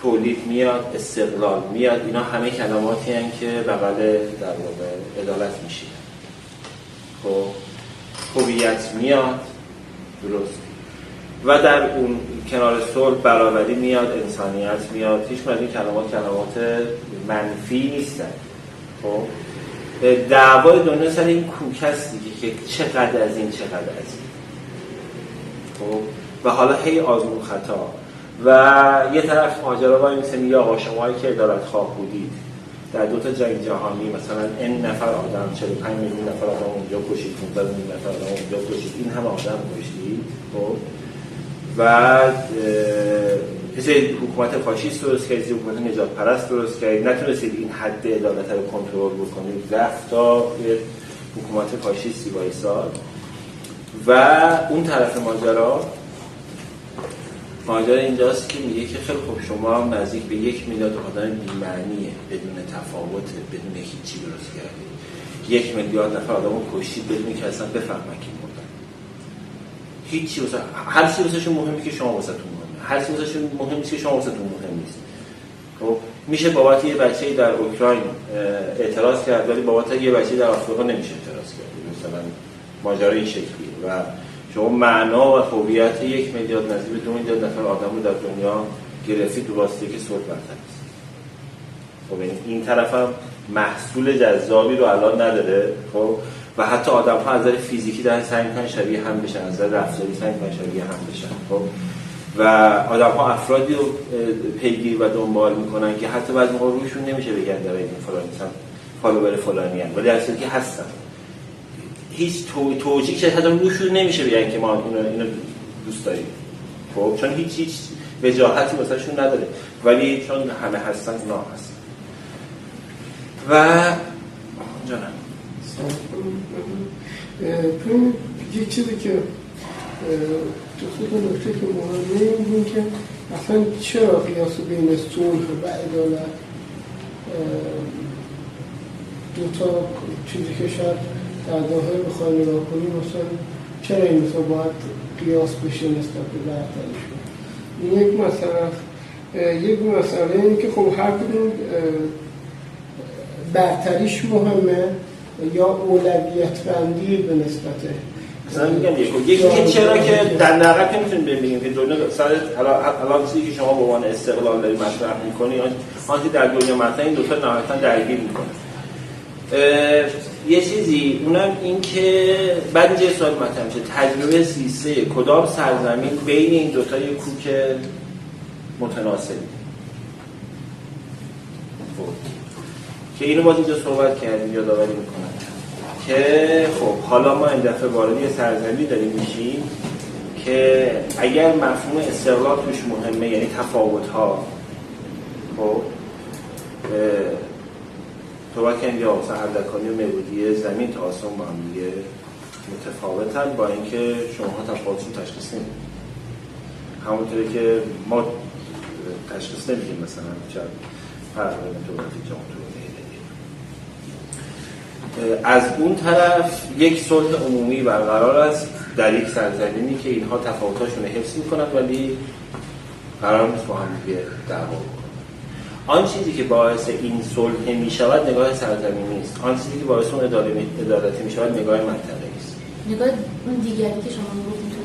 تولید میاد، استقلال میاد، اینا همه کلماتی هستند که بغل در واقع عدالت میشینه. خب هویت میاد، درست، و در اون کنار صلح برابری میاد، انسانیت میاد. هیچ کدوم از این کلمات منفی نیستن. خب دعوای دنیا سر این کوک هست دیگه که چقدر از این چقدر از این. خب و حالا هی آزمون خطا و یه طرف ماجرا وای میسن یا آقا شمایی که عدالت خواه بودید در 2 تا جنگ جهانی مثلا این نفر آدم 45 میلیون نفر آدم اونجا کشید، 15 میلیون نفر آدم اونجا کشید، این همه آدم کشید. خب و کسی حکومت فاشیست درست کرد، حکومت نجات پرست درست کرد، نتونستید این حد عدالت رو کنترل بکنید، رفت تا حکومت فاشیستی وایساد و اون طرف ماجرا اینجاست که میگه که خیلی خوب شما هم نزدیک به 1 میلیارد آدم بی‌معنیه، بدون تفاوت، بدون هیچی درست کردید. 1 میلیارد نفر آدمو کشتید بدون که اصلا بفهمن که مردن. هیچی واسه هر چیزی واسهشون مهمه که شما واسهتون مهمه، هر چیزی واسهشون مهم نیست که شما واسهتون مهم نیست. خب میشه بابت یه بچه‌ای در اوکراین اعتراض کرد ولی بابت یه بچه‌ای در آفریقا نمیشه اعتراض کرد. مثلا ماجرا این شکلیه و شما معنا و هویت 1 میلیارد نزدیک به 2 میلیارد نفر آدم رو در دنیا گرفتید به واسطه که صلح برتر است. خب این طرف هم محصول جذابی رو الان نداره. خب و حتی آدم‌ها از نظر فیزیکی دارن سعی می‌کنن شبیه هم بشن، از نظر رفتاری سعی می‌کنن شبیه هم بشن. خب و آدم‌ها افرادی رو پیگیر و دنبال می‌کنن که حتی بعضی موقع روشون نمیشه بگن در این فلانی مثلا فالوور فلانی ان، ولی اصلا که هستن. هیچ توجیهی که حتی روشون نمیشه بگن که ما اینو دوست داریم. خب چون هیچ وجاهتی واسهشون نداره، ولی چون همه هستن اونا هستن. و جانم تو یک چیزی که تو خود نکته که مهمه این که اصلا چرا قیاس بین صلح و عدالت دو تا چیزی که شاید در ظاهر بخوای نگاه کنیم مثلا چرا این مثلا باید قیاس بشه نسبت به برتریشون؟ این یک مسئله است. یک مسئله اینه که خب هر کدوم برتریش مهمه یا اولویت بندی به نسبت مثلا میگم یکی که چرا که در نقب که میتونیم ببینیم که دنیا سر الان چیزی که شما به عنوان استقلال داری مطرح میکنی آنتی در دنیا مطرح این دوتا نهایتا درگیر میکنه. یه چیزی اونم این که بعد اینجا سوال مطرح میشه تجربه سیسه کدام سرزمین بین این دوتا یک کوک متناسبی که اینو باز اینجا صحبت کردیم یادآوری میکنم که خب حالا ما این دفعه وارد یه سرزمینی داریم میشیم که اگر مفهوم استقلال توش مهمه یعنی تفاوت‌ها خب صحبت کردیم یا مثلا اردکانی و مودی زمین تا آسمان با هم دیگه متفاوتن با اینکه شما تفاوتشون تشخیص نمیدید همونطوری که ما تشخیص نمیدیم مثلا شاید فرق بین دولتی جامعه از اون طرف یک صلح عمومی برقرار است در یک سرزمینی که اینها تفاوتاشون رو حفظ میکنن ولی قرار نیست با هم دیگه دعوا بکنن. آن چیزی که باعث این صلح میشود نگاه سرزمینی است. آن چیزی که باعث اون عدالتی میشود نگاه منطقه‌ای است. نگاه اون دیگری که شما میگفتید تو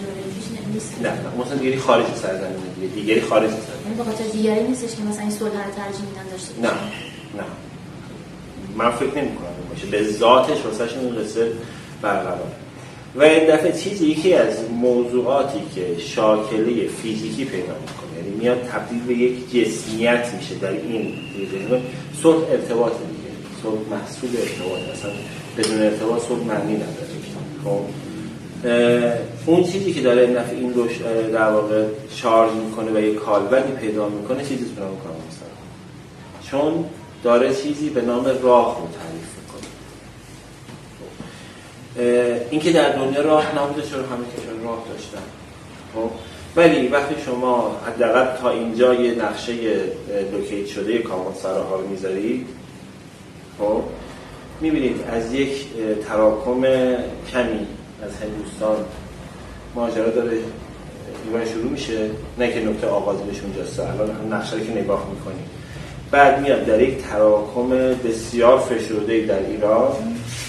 دوره پیش نیست. نه مثلا دیگری خارج سرزمین دیگری خارج سرزمین. یعنی بخاطر دیگری نیستش که مثلا این صلح رو ترجیح میدن داشته باشه. نه من فکر نمی‌کنم باشه به ذاتش واسه این قصه برقرار. و این دفعه چیزی یکی از موضوعاتی که شاکله فیزیکی پیدا می‌کنه یعنی میاد تبدیل به یک جسمیت میشه در این دیگه صلح ارتباط دیگه صلح محصول ارتباط اصلا بدون ارتباط صلح معنی نداره. خب اون چیزی که داره این دفعه این روش در واقع شارژ میکنه و یک کالبدی پیدا میکنه چیزی به نام کامل چون داره چیزی به نام راه رو تعریف میکنه. این که در دنیا راه نبوده چرا همه کشور راه داشتن خب ولی وقتی شما حداقل تا اینجا یه نقشه لوکیت شده کاروانسراها رو میذارید خب میبینید از یک تراکم کمی از هندوستان ماجرا داره ایران شروع میشه نه که نقطه آغازش اونجاست الان هم نقشه رو که نگاه میکنید بعد میاد در یک تراکم بسیار فشرده در ایران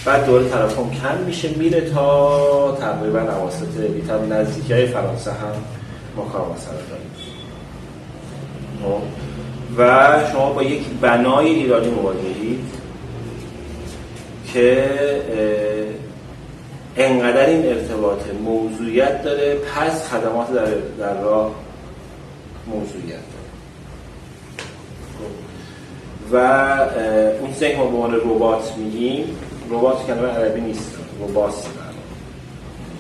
بعد دوره تراکم کم میشه میره تا تقریبا اواسط تا نزدیکی فرانسه هم ما کاروانسرا داریم و شما با یک بنای ایرانی مواجهید که انقدر این ارتباط موضوعیت داره پس خدمات در راه موضوعیت داره و اون چیزی که ما به عنوان ربات میگیم ربات کلمه عربی نیست ربات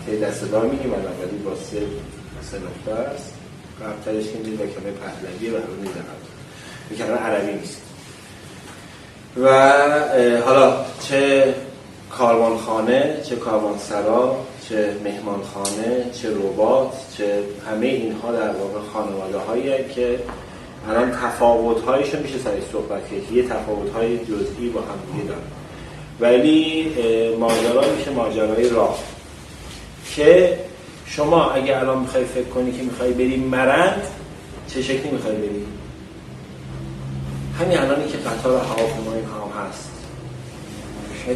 که دسته‌دار میگیم ولی با سه نقطه است قبلترش که میگیم با کلمه پهلوی و رو میدهد این کلمه عربی نیست و حالا چه کاروانخانه چه کاروانسرا چه مهمانخانه چه ربات چه همه اینها در واقع خانواده‌هایی که الان تفاوت‌هایشون میشه سرش صحبت کرد که یه تفاوت‌های جزئی با هم دیگه دارن ولی ماجرا میشه ماجرای راه که شما اگه الان میخوای فکر کنی که میخوای بری مرند چه شکلی میخوای بری همین الانی که قطار هواپیمایی هم هست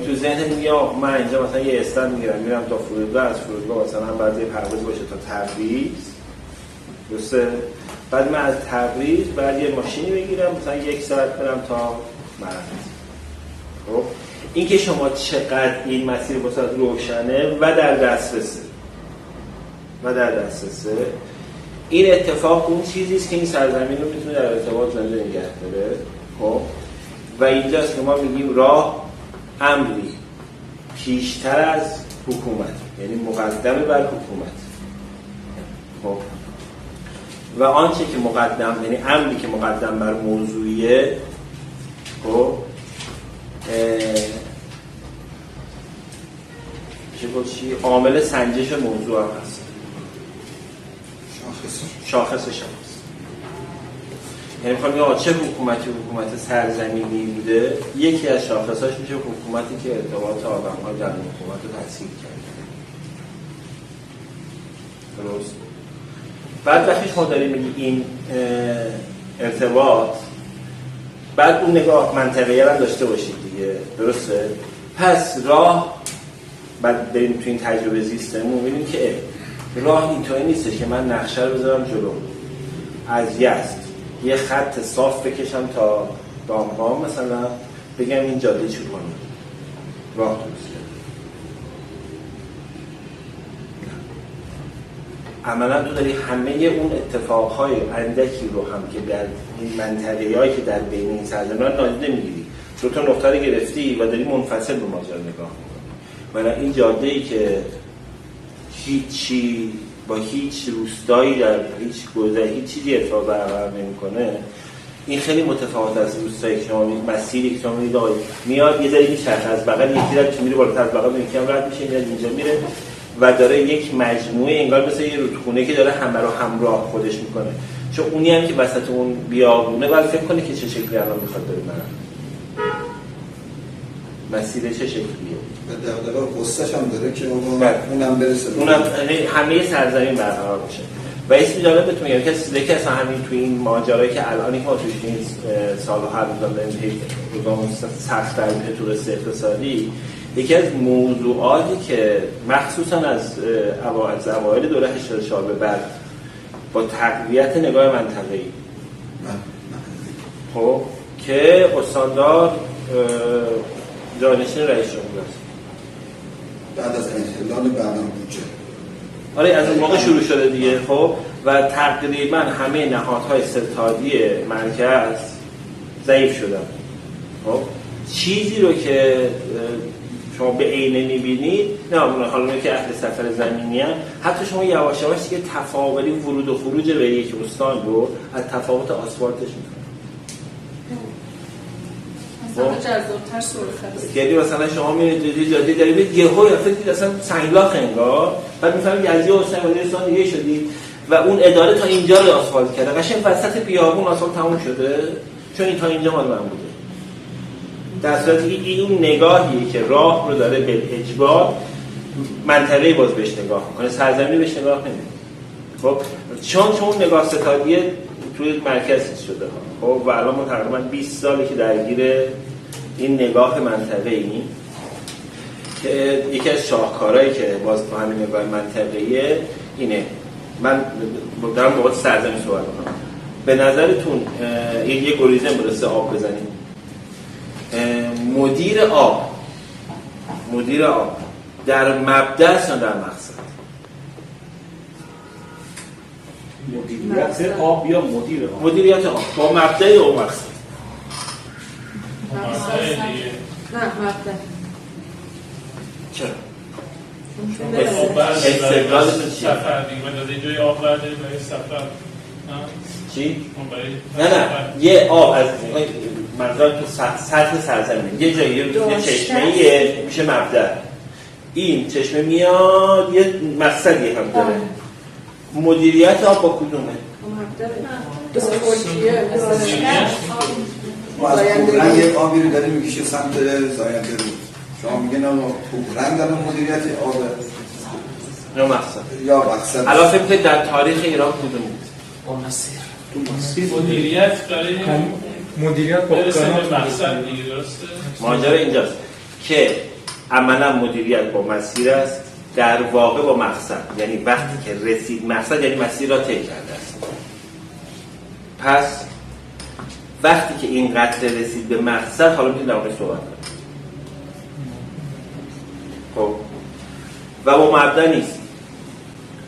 تو ذهن میگه من اینجا مثلا یه استند میگیرم میرم تا فرودگاه از فرودگاه مثلا بعد یه پرواز باشه تا تبریز درسته بعد من از تبریز بعد یه ماشینی بگیرم مثلا 1 ساعت برم تا مرند خب این که شما چقدر این مسیر واسه روشنه و در دسترسه این اتفاق اون چیزی است که این سرزمین رو میتونه در ارتباط زنده نگه داره خب و اینجاست که ما میگیم راه امری پیشتر از حکومت یعنی مقدمه بر حکومت خب و آنچه که مقدم یعنی امری که مقدم بر موضوعیه خب چی عامل سنجش موضوع هم هست شاخصش هم هست یعنی میخوام چه حکومت سرزمینی بوده یکی از شاخصاش میشه حکومتی که ارتباط آدم‌ها در حکومت رو تأثیر کرده درست بعد وقتی شما داریم میگی این ارتباط بعد اون نگاه منطقه‌ای هم داشته باشید دیگه درسته پس راه بعد بریم تو این تجربه زیستمون می‌بینیم که راه اینطوری نیستش که من نقشه رو بذارم جلو از یزد یه خط صاف بکشم تا دامغان مثلا بگم این جاده چوبانی راه درست کرد. عملا تو داری همه اون اتفاقهای اندکی رو هم که در این منطقه‌هایی که در بین این سرزمین‌ها نادیده می‌گیری، دو تا نقطه رو گرفتی و داری منفصل به ماجرا نگاه می‌کنی. ولی این جاده‌ای که هیچی با هیچ روستایی در هیچ گذری هیچ چیزی ارتباط برقرار نمی‌کنه، این خیلی متفاوت از روستایی که شما مسیری که شما می‌بینید میاد یه ذره میچرخه از بغل یکی در میره بالاتر از بغل یکم رد میشه میاد اینجا میره و داره یک مجموعه انگار مثل یه رودخونه که داره همه رو همراه خودش میکنه. چون اونی هم که وسط اون بیابونه باید فکر کنه که چه شکلی الان میخواد داره مسیر چه شکلیه و دقیقا قصهش هم داره که اونم برسه اونم همه سرزمین برقرار بشه. و اسم جالب بهتون میگم که اصلا همین توی این ماجرایی که الانی که ما توش این سال‌ها هر روز داریم روزامون سخت در تورست اقتصادی، یکی از موضوعاتی که مخصوصا از اوایل دوره 84 به بعد با تقویت نگاه منطقه‌ای خب که استاندار جانشین رئیس جمهور است بعد از انحلال برنامه بودجه. آره از اون موقع شروع شده دیگه. خب و تقریبا همه نهادهای ستادی مرکز ضعیف شدن. خب چیزی رو که شما به عینه می‌بینید، نه حالا که اهل سفر زمینی هم، حتی شما یواش یواش دیگه تفاوتی ورود و خروج به یک استان رو از تفاوت آسفالتش می‌کنید. مثلا جذاب‌تر سرخت. یعنی مثلا شما می‌رید جاده دارید یهو یا فکر اصلا سنگلاخ انگار، بعد می‌فهمید یزدی و استان دیگه شدید و اون اداره تا اینجا رو آسفالت کرده. قشنگ وسط بیابون آسفالت تموم شده چون این تا اینجا مال من بوده. در صورتی که این نگاهیه که راه رو داره به اجبار منطقه‌ای باز بهش نگاه کنه، سرزمینی بهش نگاه نمی‌کنه. خب چون نگاه ستادی توی مرکز شده ها. خب و الان ما تقریبا 20 ساله که درگیر این نگاه منطقه‌ای که یکی از شاهکارهایی که باز با همین نگاه منطقه‌ایه اینه. من دارم با سرزمین صحبت می‌کنم. به نظرتون یه گریزه برسه آب بزنیم. مدیر آب در مبدأ است یا در مقصد؟ مدیریت آب یا مدیر آب؟ مدیریت آب با مبدأ یا مقصد؟ نه مبدأ. چرا؟ استقلالتون چیه؟ سفر دیگه داده جای آب برده برای سفر. چی؟ نه یه آب از منظورم تو سطح سرزمین یه جایی یه چشمه‌ایه میشه مبدأ. این چشمه میاد یه مقصدی هم داره. مدیریت آب با کدومه؟ ما از پورنگ یک آبی رو داریم میکشه سمت زاینده رو. شما میگن اما پورنگ دارم مدیریت آب یا مقصد. الان فکر کنید در تاریخ ایران کدوم بود؟ مدیریت برای مدیریت با مقصد دیگه درسته؟ ماجرا اینجاست که عملا مدیریت با مسیر است، در واقع با مقصد. یعنی وقتی که رسید مقصد یعنی مسیر را طی کرده است. پس وقتی که این قطره رسید به مقصد حالا میتونید در مورد صحبت کنید. خب و با مبدأ نیست.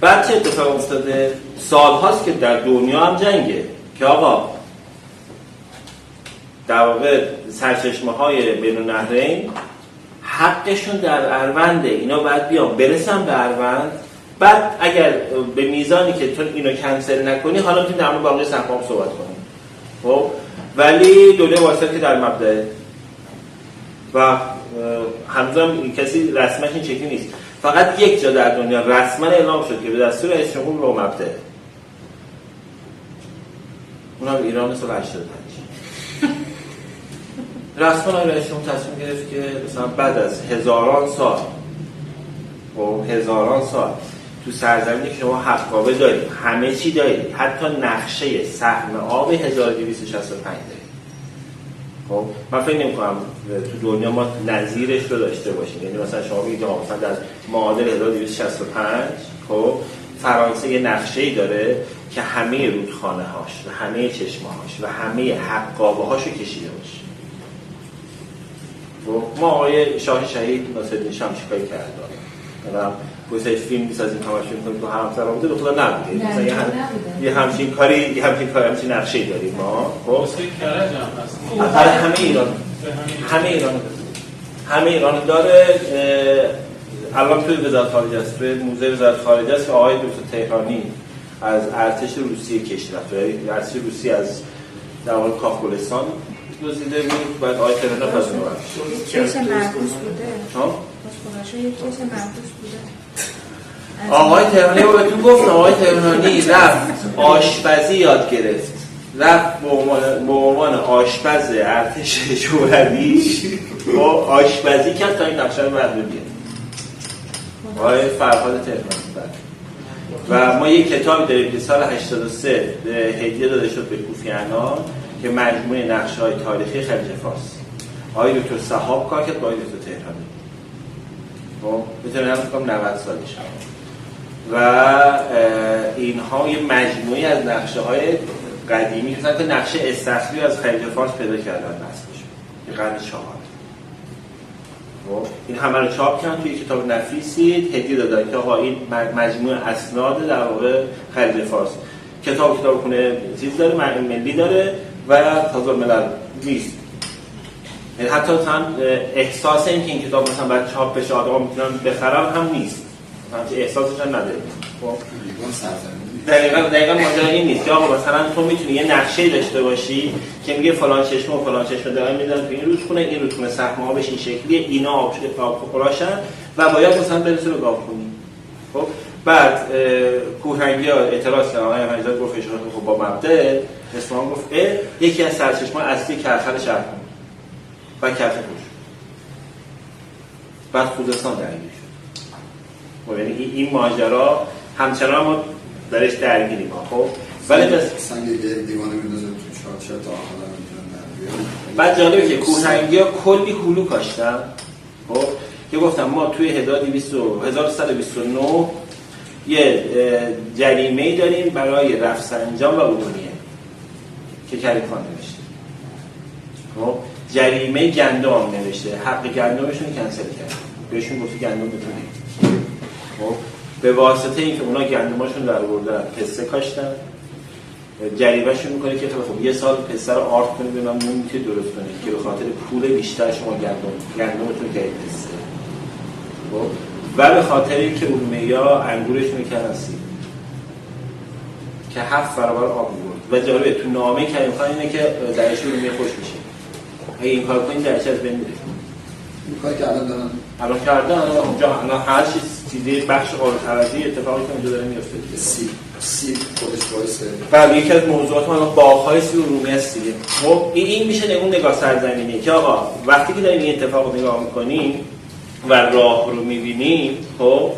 بعد چه اتفاق افتاده؟ سال‌هاست که در دنیا هم جنگه که آقا در واقع سرچشمه‌های بین النهرین حقشون در اروند، اینا باید بیان برسن به اروند. بعد اگر به میزانی که تو اینو کنسل نکنی حالا میتونی در مورد باقی سهام صحبت کنی. خب ولی دوله واسط که در مبدأ و هنوزم کسی رسمش این شکلی نیست. فقط یک جا در دنیا رسما اعلام شد که به دستور رئیس جمهور رو مبدأ، اونم ایران سال 85 رسما رئیس جمهور تصمیم گرفت که مثلا بعد از هزاران سال تو سرزمینی که شما حقابه دارید، همه چی دارید، حتی نقشه سهم آب 1265 دارید. خب من فکر نمی‌کنم تو دنیا ما نظیرش رو داشته باشیم. یعنی مثلا شما بگید مثلا در معادل 1265 خب فرانسه یه نقشه‌ای داره که همه رودخانه‌هاش و همه چشمه‌هاش و همه حقابه‌هاش رو کشیده باشه. خب ما آقای شاه شهید ناصرالدین شاه چیکار کرد؟ مثلا گوشه فیلم می‌سازیم همش می‌کنیم تو همسر بوده به خدا نبوده. مثلا یه همچین کاری همچین نقشه‌ای داریم ما. خب کرج هم هست. همه ایران داره. الان توی وزارت خارجه است، توی موزه وزارت خارجه است که آقای دکتر تهرانی از ارتش روسیه کشتی رفت. ارتش روسیه از در واقع کاخ-گلستان دزدیده بود، بعد آقای تهرانی پس اون چش مربوط بوده. یک چش مربوط بوده. آقای تهرانی رو بهتون گفتم، آقای تهرانی رفت آشپزی یاد گرفت، رفت به عنوان آشپز ارتش شوروی با آشپزی کرد تا این نقشه رو برداره بیاد. آقای فرهاد تهرانی. و ما یک کتابی داریم که سال 83 هدیه داده شد به کوفی عنان که مجموعه نقشه‌های تاریخی خلیج فارس. آقای دکتر صحاب کار کرد با آقای دکتر تهرانی. خب میتونم بگم 90 سالش و اینها یه مجموعی از نقشه‌های قدیمی مثلا که نقشه استخری از خلیج فارس پیدا کردن نسلش که قرن 4. خب این همه رو چاپ کردن توی کتاب نفیسی هدیه دادن که آقا این مجموعه اسناد در واقع خلیج فارس. کتاب خونه چیز داره، ملی داره و تازه ملل نیست. یعنی حتی مثلا احساس این که این کتاب مثلا بعد چاپ بشه آدم‌ها میتونن بخرن هم نیست. همچین احساسش هم نداره. خب دقیقاً ماجرا این نیست که آقا مثلا تو میتونی یه نقشه داشته باشی که میگه فلان چشمه و فلان چشمه دارن میدن تو این رودخونه، این رودخونه سهم آبش این شکلیه، اینا آب خوراشن و باید مثلا برسه به گاوخونی. خب بعد کوهنگی‌ها اعتراض کردن، آقای احمدی‌زاده گفت خب با مبدأ اصفهان گفت یکی از سرچشمه‌های اصلی کرخل شهر و کرخ کوش. بعد خوزستان درگیر شد. یعنی این ماجرا همچنان ما درش درگیریم. خب ولی بس سنگ دیوانه میندازه تو چارچه تا حالا میتونن در بیان. بعد جالبه که کوهنگی‌ها کلی هلو کاشتن. خب که گفتم ما توی 1129 یه جریمه‌ای داریم برای رفسنجان و ارومیه که کریم‌خان نوشته. خب جریمه گندم نوشته، حق گندمشون کنسل کرد. بهشون گفت گندم بتونید. خب به واسطه اینکه اونا گندماشون در آوردن پسته کاشتن، جریمه‌شون میکنه که خب یه سال پسته رو آرد کنید ببینم نمیتونید درست کنید که به خاطر پول بیشتر شما گندمتون گرید پسته. خب و به خاطر اینکه ارومیه‌ها انگورشون میکردن سیب که 7 برابر آب می‌برد. و جالبه تو نامه کریم‌خان اینه که درش ارومیه خوش میشه. اگه این کار کنید درش از بین میره. این کاری که الان کردن اونجا الان هر چیزی بخش قابل اتفاقی که اونجا داره میفته. سیب خودش باعثه. بله یکی از موضوعات ما باغ‌های سیب ارومیه است دیگه. خب این میشه اون نگاه سرزمینی که آقا وقتی که داریم این اتفاق رو نگاه می‌کنیم و راه رو می‌بینیم خب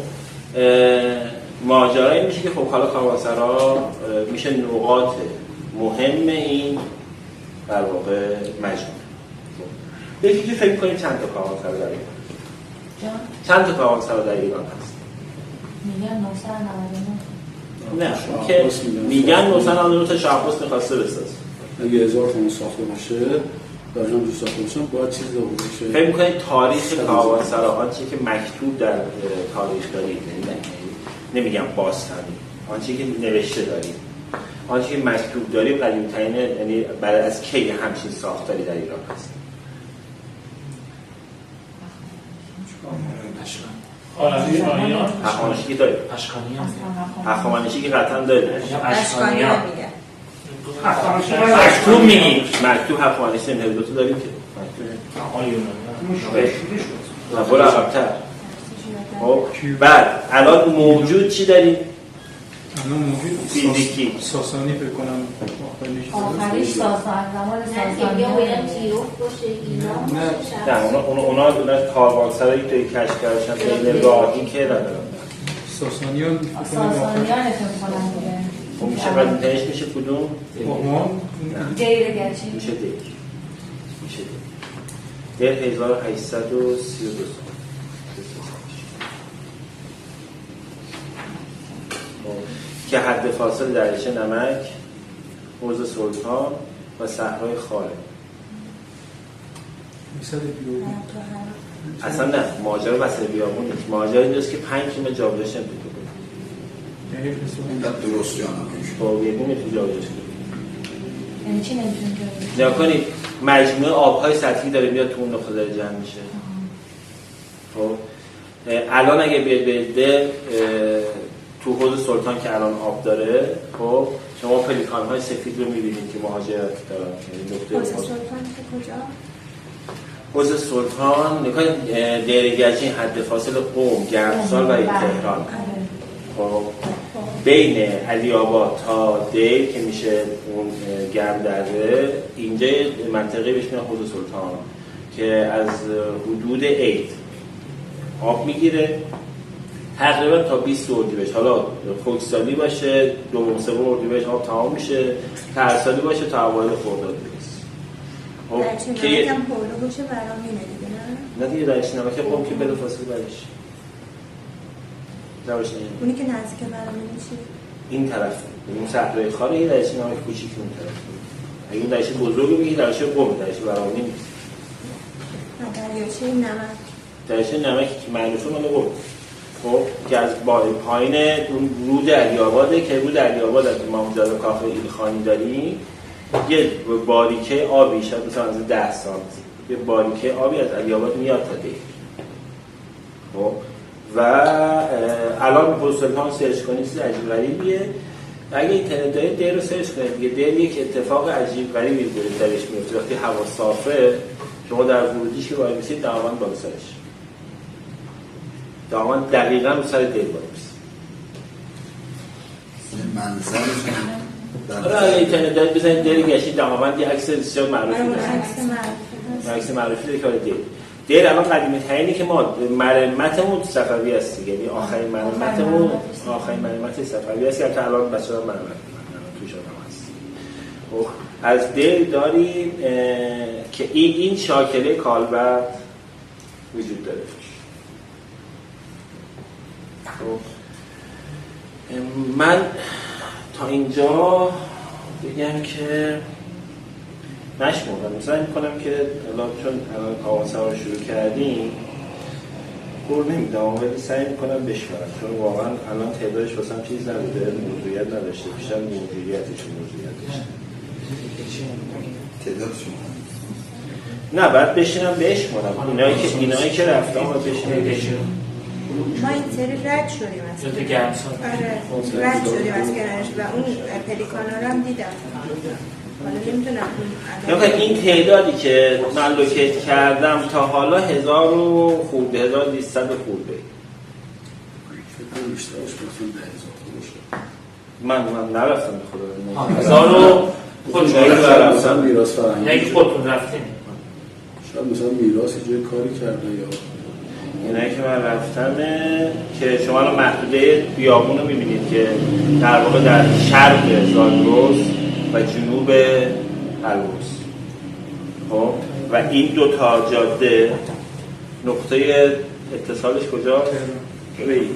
ماجرایی میشه که خب حالا کاروانسرا میشه نقاط مهم این در واقع مجموعه. یکی که فکر کنید چند تا کاروانسرا در ایران؟ چند تا کاروانسرا در ایران هست؟ میگن 999. نه که میگن 999 تا شاه‌حسین می‌خواسته بسازه. اگه 1000 تا ساخته باشه در جام جو ساخته باشن باید چیز داده بشه. فکر می‌کنید تاریخ کاروانسرا آنچه که مکتوب در تاریخ دارید نمیگم باستانی، آنچه که نوشته داریم، آنچه که مکتوب داریم قدیمی‌ترین، یعنی بعد از کی همچین ساختاری در ایران هست؟ هخامنشی داریم. هخامنشی که قطعا داریم. اشکانیان میگه. مکتوب میگیم. مکتوب هخامنشی هرودوت داریم که. مکتوب برو عقب‌تر. خب بعد الان موجود چی داریم؟ الان موجود فیزیکی ساسانی فکر کنم آخریش ساسان زمان ساسانی یا باید تیروف باشه اینا اونا کاروانسرایی توی کشف کردن بین راهی که ندارن ساسانیان فکر کنم دیگه. خب میشه قدیم‌ترینش میشه کدوم؟ بهمان دیر گچی میشه دیر. میشه دیر 1832 که حد فاصل دریاچه نمک، حوض سلطان و صحرای خاره. اصلا نه، ماجرا وسط بیابون نیست. ماجرا اینجاست که 5 کیلومتر جابجاش نمیتونه کنه. یعنی درست یا نه؟ خب یه نمیتونه جابجاش کنه. یعنی چی نمیتونه جابجاش؟ نگاه کنید مجموعه آبهای سطحی داره میاد تو اون نقطه داره جمع میشه. خب الان اگه بیاد تو حوض سلطان که الان آب داره، خب شما پلیکان‌های سفید رو می‌بینید که مهاجرت دارن. حوض سلطان که کجا؟ حوض سلطان نگاه دیرگجی حد فاصل قم، گرمسال و تهران. خب بین علی آباد تا دیر که میشه اون گرم دره، اینجا منطقه بهش میگن حوض سلطان که از حدود عید آب میگیره تقریبا تا 20 اردیبهشت. حالا خشکسالی باشه دوم سوم اردیبهشت آب تمام میشه، ترسالی باشه تا اوایل خرداد برسه. خب که یکم پولو باشه برامینه دیگه نه؟ نه دیگه دریاچه نمک قم که بلافاصله برش. اونی که نزدیک برامینه چی؟ این طرف اون صحرای خاره یه دریاچه نمک کوچیک اون طرف. اگه اون دریاچه بزرگی بگی دریاچه قم، دریاچه برامینه نیست. دریاچه نمک. دریاچه نمکی که معروفه مال قم. خب که از پایین اون رود علی‌آباده که رود علی‌آباد از امامزاده کاخ ایلخانی داریم یه باریکه آبی شاید مثلا از 10 سانتی یه باریکه آبی از علی‌آباد میاد تا دیر. خب و الان حوض سلطان سرچ کنید چیز عجیب غریبیه. اگه اینترنت دارید دیر رو سرچ کنید دیگه دیر یک اتفاق عجیب غریبی درش میفته. وقتی هوا صافه شما در ورودیش که وای میسید دامن بالا سرش دامن دقیقاً رو سر دیر وای میسید. منظرش آره اینترنت دارید بزنید دیر گشید دامن یه عکس بسیار معروفی داره. عکس معروفی داره که آره دیر الان قدیمی ترینی که ما مرمتمون صفوی هست دیگه. یعنی آخرین مرمتمون آخرین مرمت صفوی هست که الان بچه‌ها مرمت توش آدم هست. خب از دیر داریم که این شاکله کالبد وجود داره. خب من تا اینجا بگم که نشمردم. مثلا میکنم که الان چون الان کاوانسرا رو شروع کردیم گور نمیدم ولی سعی میکنم بشمارم چون واقعا الان تعدادش واسم چیز نبوده، موضوعیت نداشته، بیشتر موضوعیتش تعدادشون نه بعد بشینم بشمارم اینایی که رفتم و بشینم ما این سری رد شدیم از آره رد شدیم از کنارش و اون پلیکانا رو هم دیدم. حالا نمیتونم این تعدادی که من لوکیت کردم تا حالا 1000 و خورده 1200 خورده. من نرفتم به خدا 1000 و خودشون رفتم میراث فرهنگی. یکی خودتون رفتین. شاید مثلا میراث جای کاری کرده یا اینایی که من رفتم که شما الان محدوده بیابون رو می‌بینید که در واقع در شرق زاگرس و جنوب البرز. خب و این دو تا جاده نقطه اتصالش کجا؟ ری.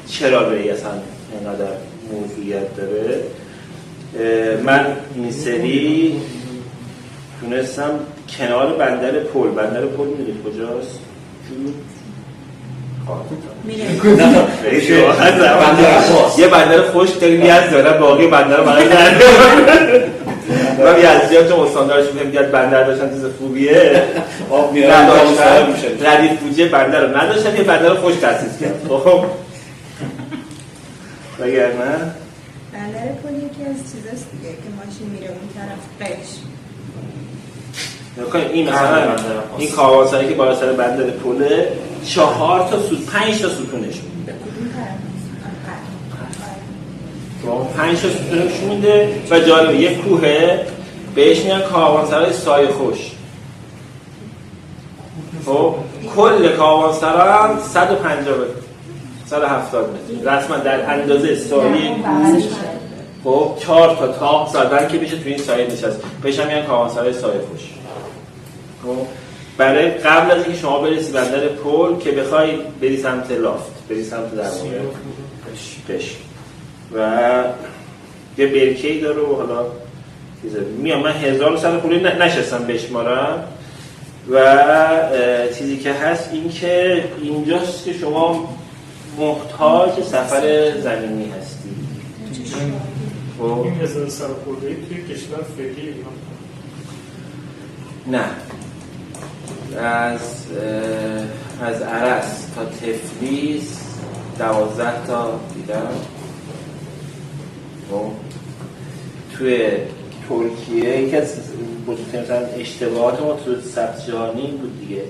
چرا ری اصلا اینقدر موضوعیت داره؟ من این سری تونستم کنار بندر پل میدونید کجاست؟ یه بندر خشک داریم یزد دارم باقی بندر رو برای کرده من یزدیان چون استاندارش میگم بندر داشتن چیز خوبیه آب میارن ردیف بودجه بندر رو نداشتن یه بندر خشک تأسیس کرد. خب وگرنه بندر پل یکی از چیزاست دیگه که ماشین میره اون طرف قش این مثلا این کاروانسرایی که بالا سر بندر پله 4 تا 5 تا ستونش میده. 5 تا ستونش میده و جالبه یک کوهه بهش میگن کاروانسرای سایه خوش. خب کل کاروانسرا هم 150 170 متر رسما در اندازه سایه خب 4 تا تاق زدن که بشه توی این سایه نشست، بهش هم میگن کاروانسرای سایه پوش. خب برای قبل از اینکه شما برسی بندر پل که بخوای بری سمت لافت، بری سمت در واقع قشم و یه برکه‌ای داره و حالا میام من 1000 سال خوری نشستم بشمارم و چیزی که هست این که اینجاست که شما محتاج سفر زمینی هستی. این 1000 سال خورده‌ای توی کشور فعلی ایران نه، از عرس تا تفلیس 12 تا دیدم. توی ترکیه یکی از بزرگترین مثلا اشتباهات ما تو ثبت جهانی بود دیگه،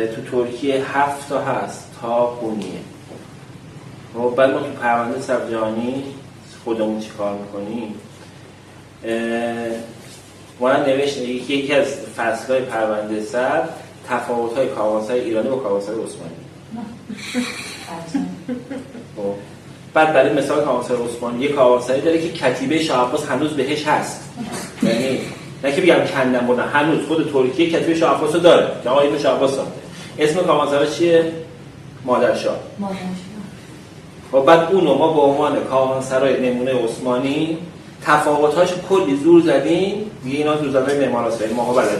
تو ترکیه 7 تا هست تا قونیه. و بعد ما تو پرونده ثبت جهانی خودمون چی کار میکنیم؟ ما نوشت یکی از فصل‌های پرونده ثبت تفاوت‌های کاروانسرای ایرانی با کاروانسرای عثمانی. بعد برای مثال کاروانسرای عثمانی یک کاروانسرایی داره که کتیبه شاه عباس هنوز بهش هست، یعنی نه که بگم کندن بودن، هنوز خود ترکیه کتیبه شاه عباس رو داره که آقا اینو شاه عباس ساخته. اسم کاروانسرا چیه؟ مادرشاه. و بعد اونو ما به عنوان کاروانسرای نمونه عثمانی تفاوت‌هاشو کلی زور زدیم، میگه اینا زور زدن معماراستی ما بلدیم.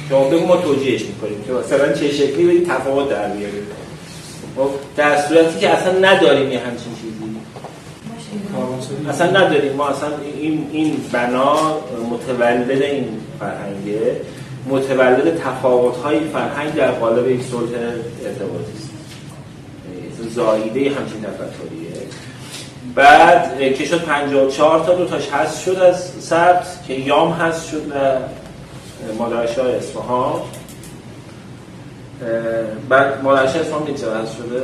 شما بگو ما توجیهش می‌کنیم که مثلا چه شکلی بدید تفاوت در بیاریم. خب در صورتی که اصلا نداریم یه همچین چیزی. اصلا نداریم ما، اصلا این بنا متولد این فرهنگه، متولد تفاوت‌های فرهنگ در قالب یک صلح ارتباطی است. زاییده همچین تفکریه. بعد که شد 54 تا 2 تاش حذف شد از ثبت که یام حذف شد و مادرشاه اصفهان. بعد مادرشاه اصفهان دیگه حذف شده؟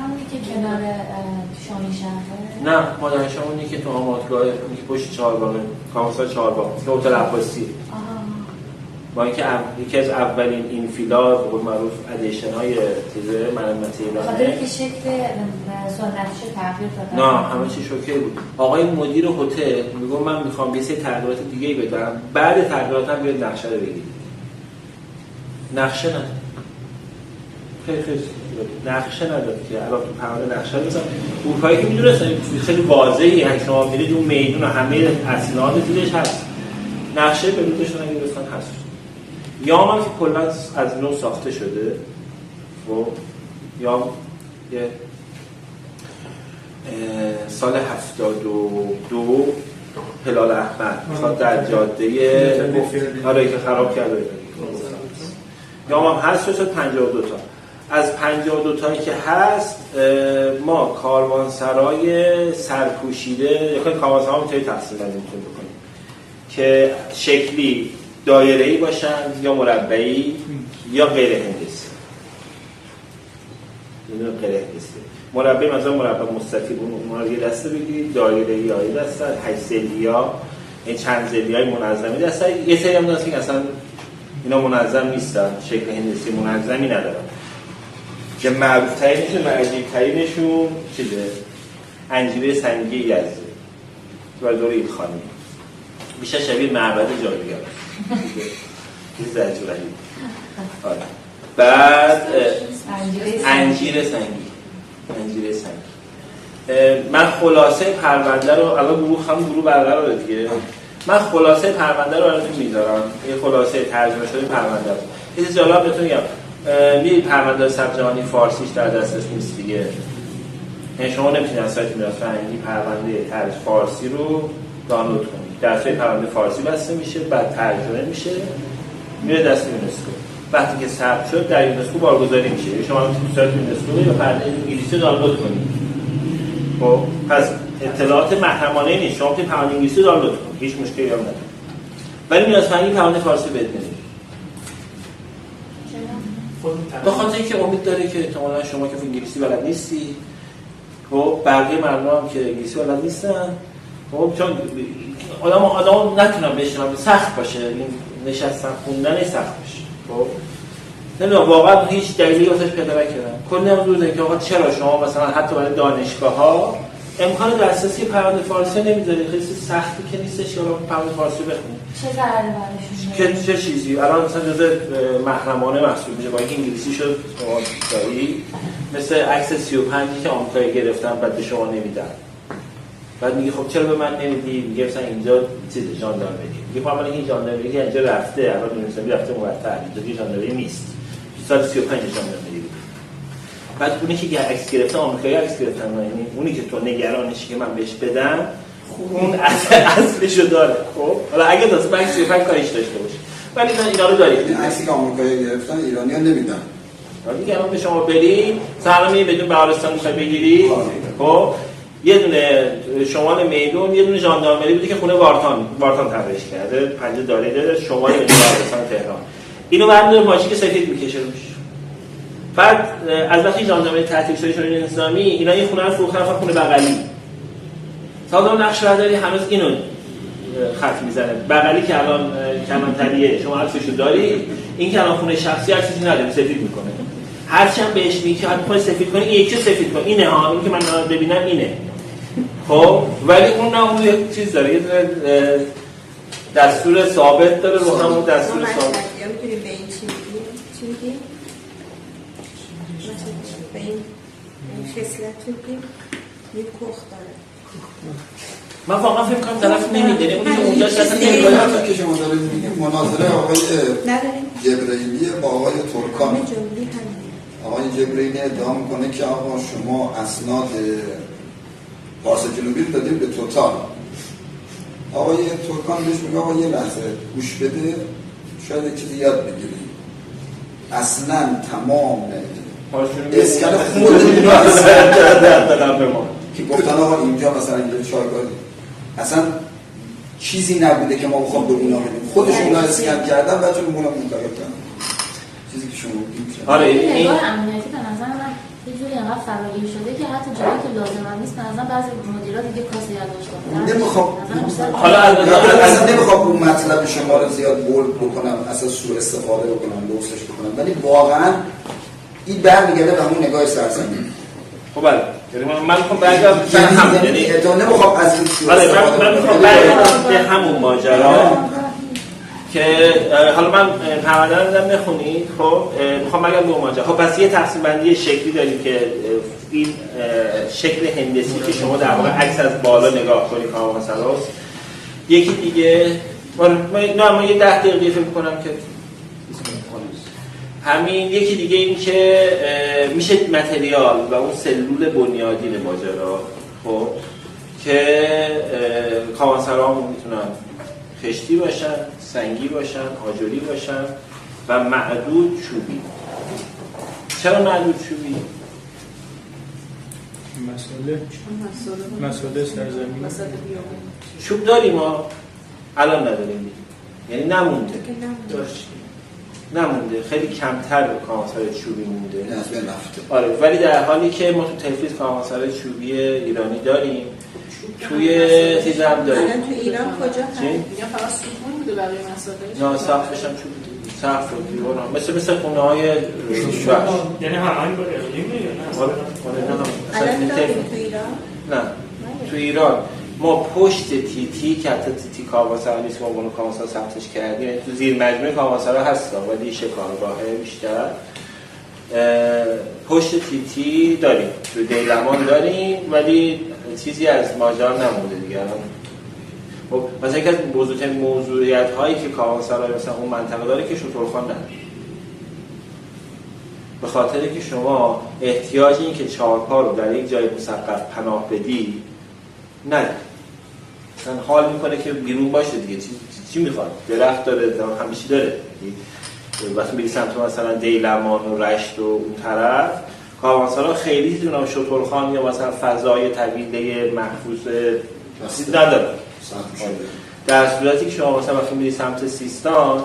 همونی که کنار شامی شهره؟ نه، مادرشاه اونی که تو آمادگاه اونی که پشت چهارباغه، کاروانسرای چهارباغ که هتل عباسی. با اینکه یکی از اولین اینفیلا به قول معروف ادیشن‌های چیزه مرمتی ایرانه. خاطر که شکل سنتیش تغییر دادن. نه، همه چی شوکه بود. آقای مدیر هتل میگه من میخوام یه سری تغییرات دیگه‌ای بدم، بعد تغییراتم بیاد نقشه رو بگیرید. نقشه نه. خیلی نقشه نداد که الان تو پرونده نقشه رو بزنم. اروپایی که میدونستن خیلی واضحه، اگه شما میرید اون میدون و همه اسناد زیرش هست. نقشه بلودشون اگه دوستان هست. یام هم که کلا از نو ساخته شده و یام یه سال 72 هلال احمد میخواد در جاده آره که خراب کرده یام هم هست شد 52 تا. از 52 تایی که هست ما کاروانسرای سرپوشیده یا کاروانسرا هم توی تقسیم بندی میتونیم بکنیم که شکلی دایره‌ای باشن یا مربعی یا غیر هندسی. اینو غیر هندسی. مربع مثلا مربع مستطیل اون یه دسته بگیرید، دایره‌ای یا یه دسته، 8 زلی‌ها، این چند زلی‌های منظمی دسته. یه سری هم دست که اصلا اینا منظم نیستن، شکل هندسی منظمی ندارن. که معروف ترینشون و عجیب ترینشون چیزه؟ انجیره سنگی یزده و دور ایلخانی. بیشتر شبیه معبد جادوگر. چیز زجرایی. آره. بعد انجیر سنگی. من خلاصه پرونده رو الان گروه برقراره دیگه. من خلاصه پرونده رو براتون میذارم. یه خلاصه ترجمه شده پرونده رو. یه چیز جالب بهتون میگم. میری پرونده ثبت جهانی فارسیش در دسترس نیست دیگه. یعنی شما نمیتونید از سایت میراث فرهنگی پرونده ترجمه فارسی رو دانلود کنید. دستگاه پرونده فارسی بسته میشه، بعد ترجمه میشه، میره دست یونسکو. وقتی که ثبت شد در یونسکو بارگذاری میشه. شما تو سایت یونسکو یا پرونده انگلیسی دانلود کنید. خب پس اطلاعات محرمانه نیست. شما میتونید پرونده انگلیسی دانلود کنید، هیچ مشکلی هم نداره. ولی میراث فرهنگی پرونده فارسی بده نمیده. به خاطر اینکه امید داره که احتمالاً شما که انگلیسی بلد نیستی، خب بقیه مردم هم که انگلیسی بلد نیستن، خب چون آدم نتونن بشنون سخت باشه، این نشستن خوندن سخت باشه. خب نمیدونم واقعا هیچ دلیلی واسش پیدا نکردم. کلی هم دور که آقا چرا شما مثلا حتی برای دانشگاه‌ها امکان دسترسی پرونده فارسی نمیذاره، خیلی سختی که نیستش که پرونده فارسی بخونید. چه ضرری براشون چه چیزی الان مثلا جزء محرمانه محسوب میشه با اینکه انگلیسی شد شما داری، مثل عکس 35 که آمریکایی گرفتن بعد به شما نمیدن، بعد میگه خب چرا به من نمیدی؟ میگه مثلا اینجا چیز ژاندارمری، میگه خب من این ژاندارمری که اینجا رفته الان دونستم رفته مرتب اینجا ژاندارمری نیست، سال 35 ژاندارمری بود. بعد اونی که عکس گرفتن آمریکایی عکس گرفتن، یعنی اونی که تو نگرانشی که من بهش بدم اون اصلشو داره. خب حالا اگه تازه بانک 35 کاریش داشته باشه، ولی من اینا رو داریم. این عکسی که آمریکایی گرفتن ایرانی‌ها نمیدن. دیگه الان به شما برید سلامی بدون بهارستان میخوای بگیری، خب یه دونه شمال میدون یه دونه ژاندارمری بوده که خونه وارتان تبرش کرده 50 داره شمال میدون بهارستان تهران، اینو برمی‌داره ماژیک سفید میکشه روش. بعد از وقتی ژاندارمری تعطیل شده شورای نظامی اینا یه خونه رو فروختن رفتن خونه بغلی. سازمان نقشه‌برداری هنوز اینو خط میزنه، بغلی که الان کلانتریه شما عکسشو داری، این که الان خونه شخصی عکسش نداره سفید میکنه، هرچند بهش میگه که میخوای سفید کنی این یکی سفید کن، اینه ها، این که من ببینم اینه. خب ولی اون نه، اون یه چیز داره، یه دستور ثابت داره رو همون دستور ثابت. میتونی به این چی میگی؟ به این خصلت میگی؟ یه کخ داره. من واقعا فکر کنم طرف نمیدونه اون که اونجا اصلا نمیدونه که شما دارید میگید مناظره آقای جبرئیلی با آقای ترکان. آقای جبرئیلی ادعا میکنه که آقا شما اسناد پارس جنوبی رو دادید به توتال. آقای ترکان بهش میگه آقا یه لحظه گوش بده شاید یک چیزی یاد بگیری. اصلا تمام اسکل خود اینو دادن به ما که گفتن آقا اینجا مثلا اینجا چایگاه اصلا چیزی نبوده که ما بخوام به اونا بدیم، خودشون اسکن کردن و چون اونا منتقل کردن چیزی که شما گفتید. آره این امنیتی به نظر من یه جوری انقدر فراگیر شده که حتی جایی که لازم نیست به نظر بعضی مدیرا دیگه کاسه یادداشت نمیخوام حالا اصلا نمیخوام اون مطلب شما رو زیاد بولد بکنم، اصلا سوء استفاده بکنم، لوسش بکنم، ولی واقعا این برمیگرده به همون نگاه سرزمین. خب بله من میخوام برگردم به همون، یعنی نمیخوام از این سوء استفاده من میخوام برگردم به همون ماجرا که حالا من پرونده رو دادم نخونید. خب میخوام برگردم به اون ماجرا. خب پس یه تقسیم بندی شکلی داریم که این شکل هندسی که شما در واقع عکس از بالا نگاه کنید کاملا سراست. یکی دیگه من یه 10 دقیقه فکر کنم که همین. یکی دیگه این که میشه متریال و اون سلول بنیادین ماجرا، خب که کاوانسرا میتونن خشتی باشن، سنگی باشن، آجوری باشن و معدود چوبی. چرا معدود چوبی؟ مسئله سرزمین چوب داریم ما الان نداریم، یعنی نمونده، نمونده، خیلی کمتر کاوانسرای چوبی مونده. آره ولی در حالی که ما تو تفلیس کاوانسرای چوبی ایرانی داریم، توی چیز هم داریم. الان تو ایران کجا هست؟ میگم فقط ستون بوده برای مسائل. نه سقفش هم چوب سقف و دیوار هم مثل خونه‌های شوش. یعنی همین بود یا نه؟ آره الان داریم تو ایران؟ نه تو ایران ما پشت تیتی که حتی تیتی کاوانسرا نیست ما اونو کاوانسرا ثبتش کردیم، تو زیر مجموعه کاوانسرا هست ولی شکارگاهه بیشتر. پشت تیتی داریم، تو دیلمان داریم ولی چیزی از ماجرا نمونده دیگه. خب مثلا یکی از بزرگترین موضوعیت هایی که کاوانسرا مثلا اون منطقه داره که شترخوان نداره، به خاطر که شما احتیاج این که چهارپا رو در یک جای مسقف پناه بدی نداره. مثلا حال میکنه که بیرون باشه دیگه، چی میخواد؟ درخت داره، همیشه داره. وقتی میری سمت مثلا دیلمان و رشت و اون طرف کاوانسرا خیلی دونم شترخوان یا مثلا فضای طویله محفوظ نداره. در صورتی که شما مثلا وقتی میری سمت سیستان،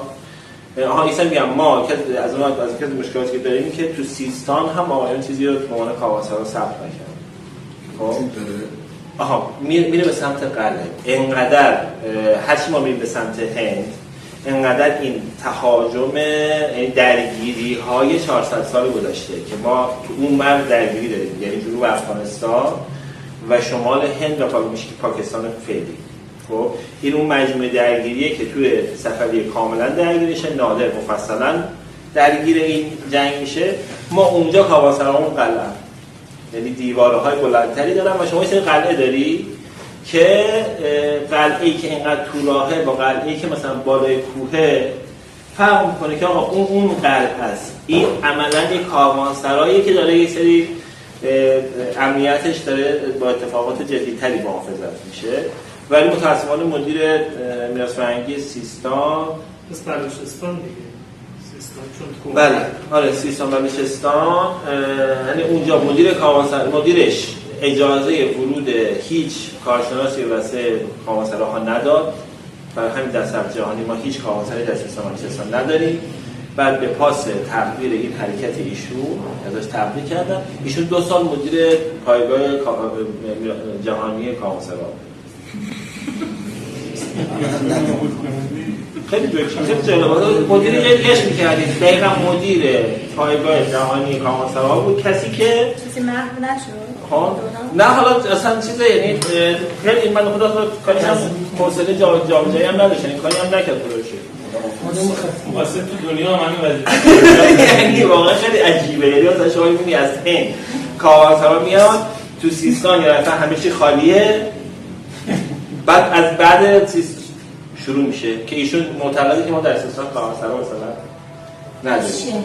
ایسا میگم ما که از اون مشکلاتی که داریم که تو سیستان هم آقایان چیزی رو به عنوان کاوانسرا ثبت نکردن. خب میره به سمت قلعه، انقدر هرچی ما میریم به سمت هند انقدر این تهاجم درگیری های 400 سال گذشته که ما تو اون مرز درگیری داریم، یعنی جنوب افغانستان و شمال هند و پاکستان فعلی. خب این اون مجموعه درگیریه که توی صفویه کاملا درگیرشه، نادر مفصلا درگیر این جنگ میشه. ما اونجا کاوانسراهامون قلعه، یعنی دیوارهای بلندتری دارن و شما یه قلعه داری که قلعه‌ای که اینقدر تو راهه با قلعه‌ای که مثلا بالای کوهه فرق میکنه که آقا اون قلعه است. این عملاً یک کاروانسرایی که داره یه سری امنیتش داره با اتفاقات جدی‌تری محافظت میشه، ولی متأسفانه مدیر میراث فرهنگی سیستان از بلوچستان دیگه سیستان چون بله آره سیستان بلوچستان، یعنی اونجا مدیرش اجازه ورود هیچ کارشناسی واسه کاروانسراها نداد. برای همین در سطح جهانی ما هیچ کاروانسرایی در سیستان بلوچستان نداریم. بعد به پاس تقدیر این حرکت ایشون ازش تبریک کردن. ایشون 2 سال مدیر پایگاه جهانی کاروانسرا خیلی جالب مدیر یه اش می‌کردیم. دقیقاً مدیر پایگاه جهانی کاروانسرا بود، کسی که کسی محو نشد. نه حالا اصلا چیزه، یعنی خیلی من خدا کاری هم حوصله جابجایی هم نداشت، یعنی کاری هم نکرد پروژه. واسه تو دنیا هم همین وضعیت. یعنی واقعا خیلی عجیبه. یعنی مثلا شما می‌بینی از هند کاروانسرا میاد تو سیستان یا مثلا همه چی خالیه، بعد شروع میشه که ایشون معتقده که ما در سیستان کاروانسرا مثلا نداریم.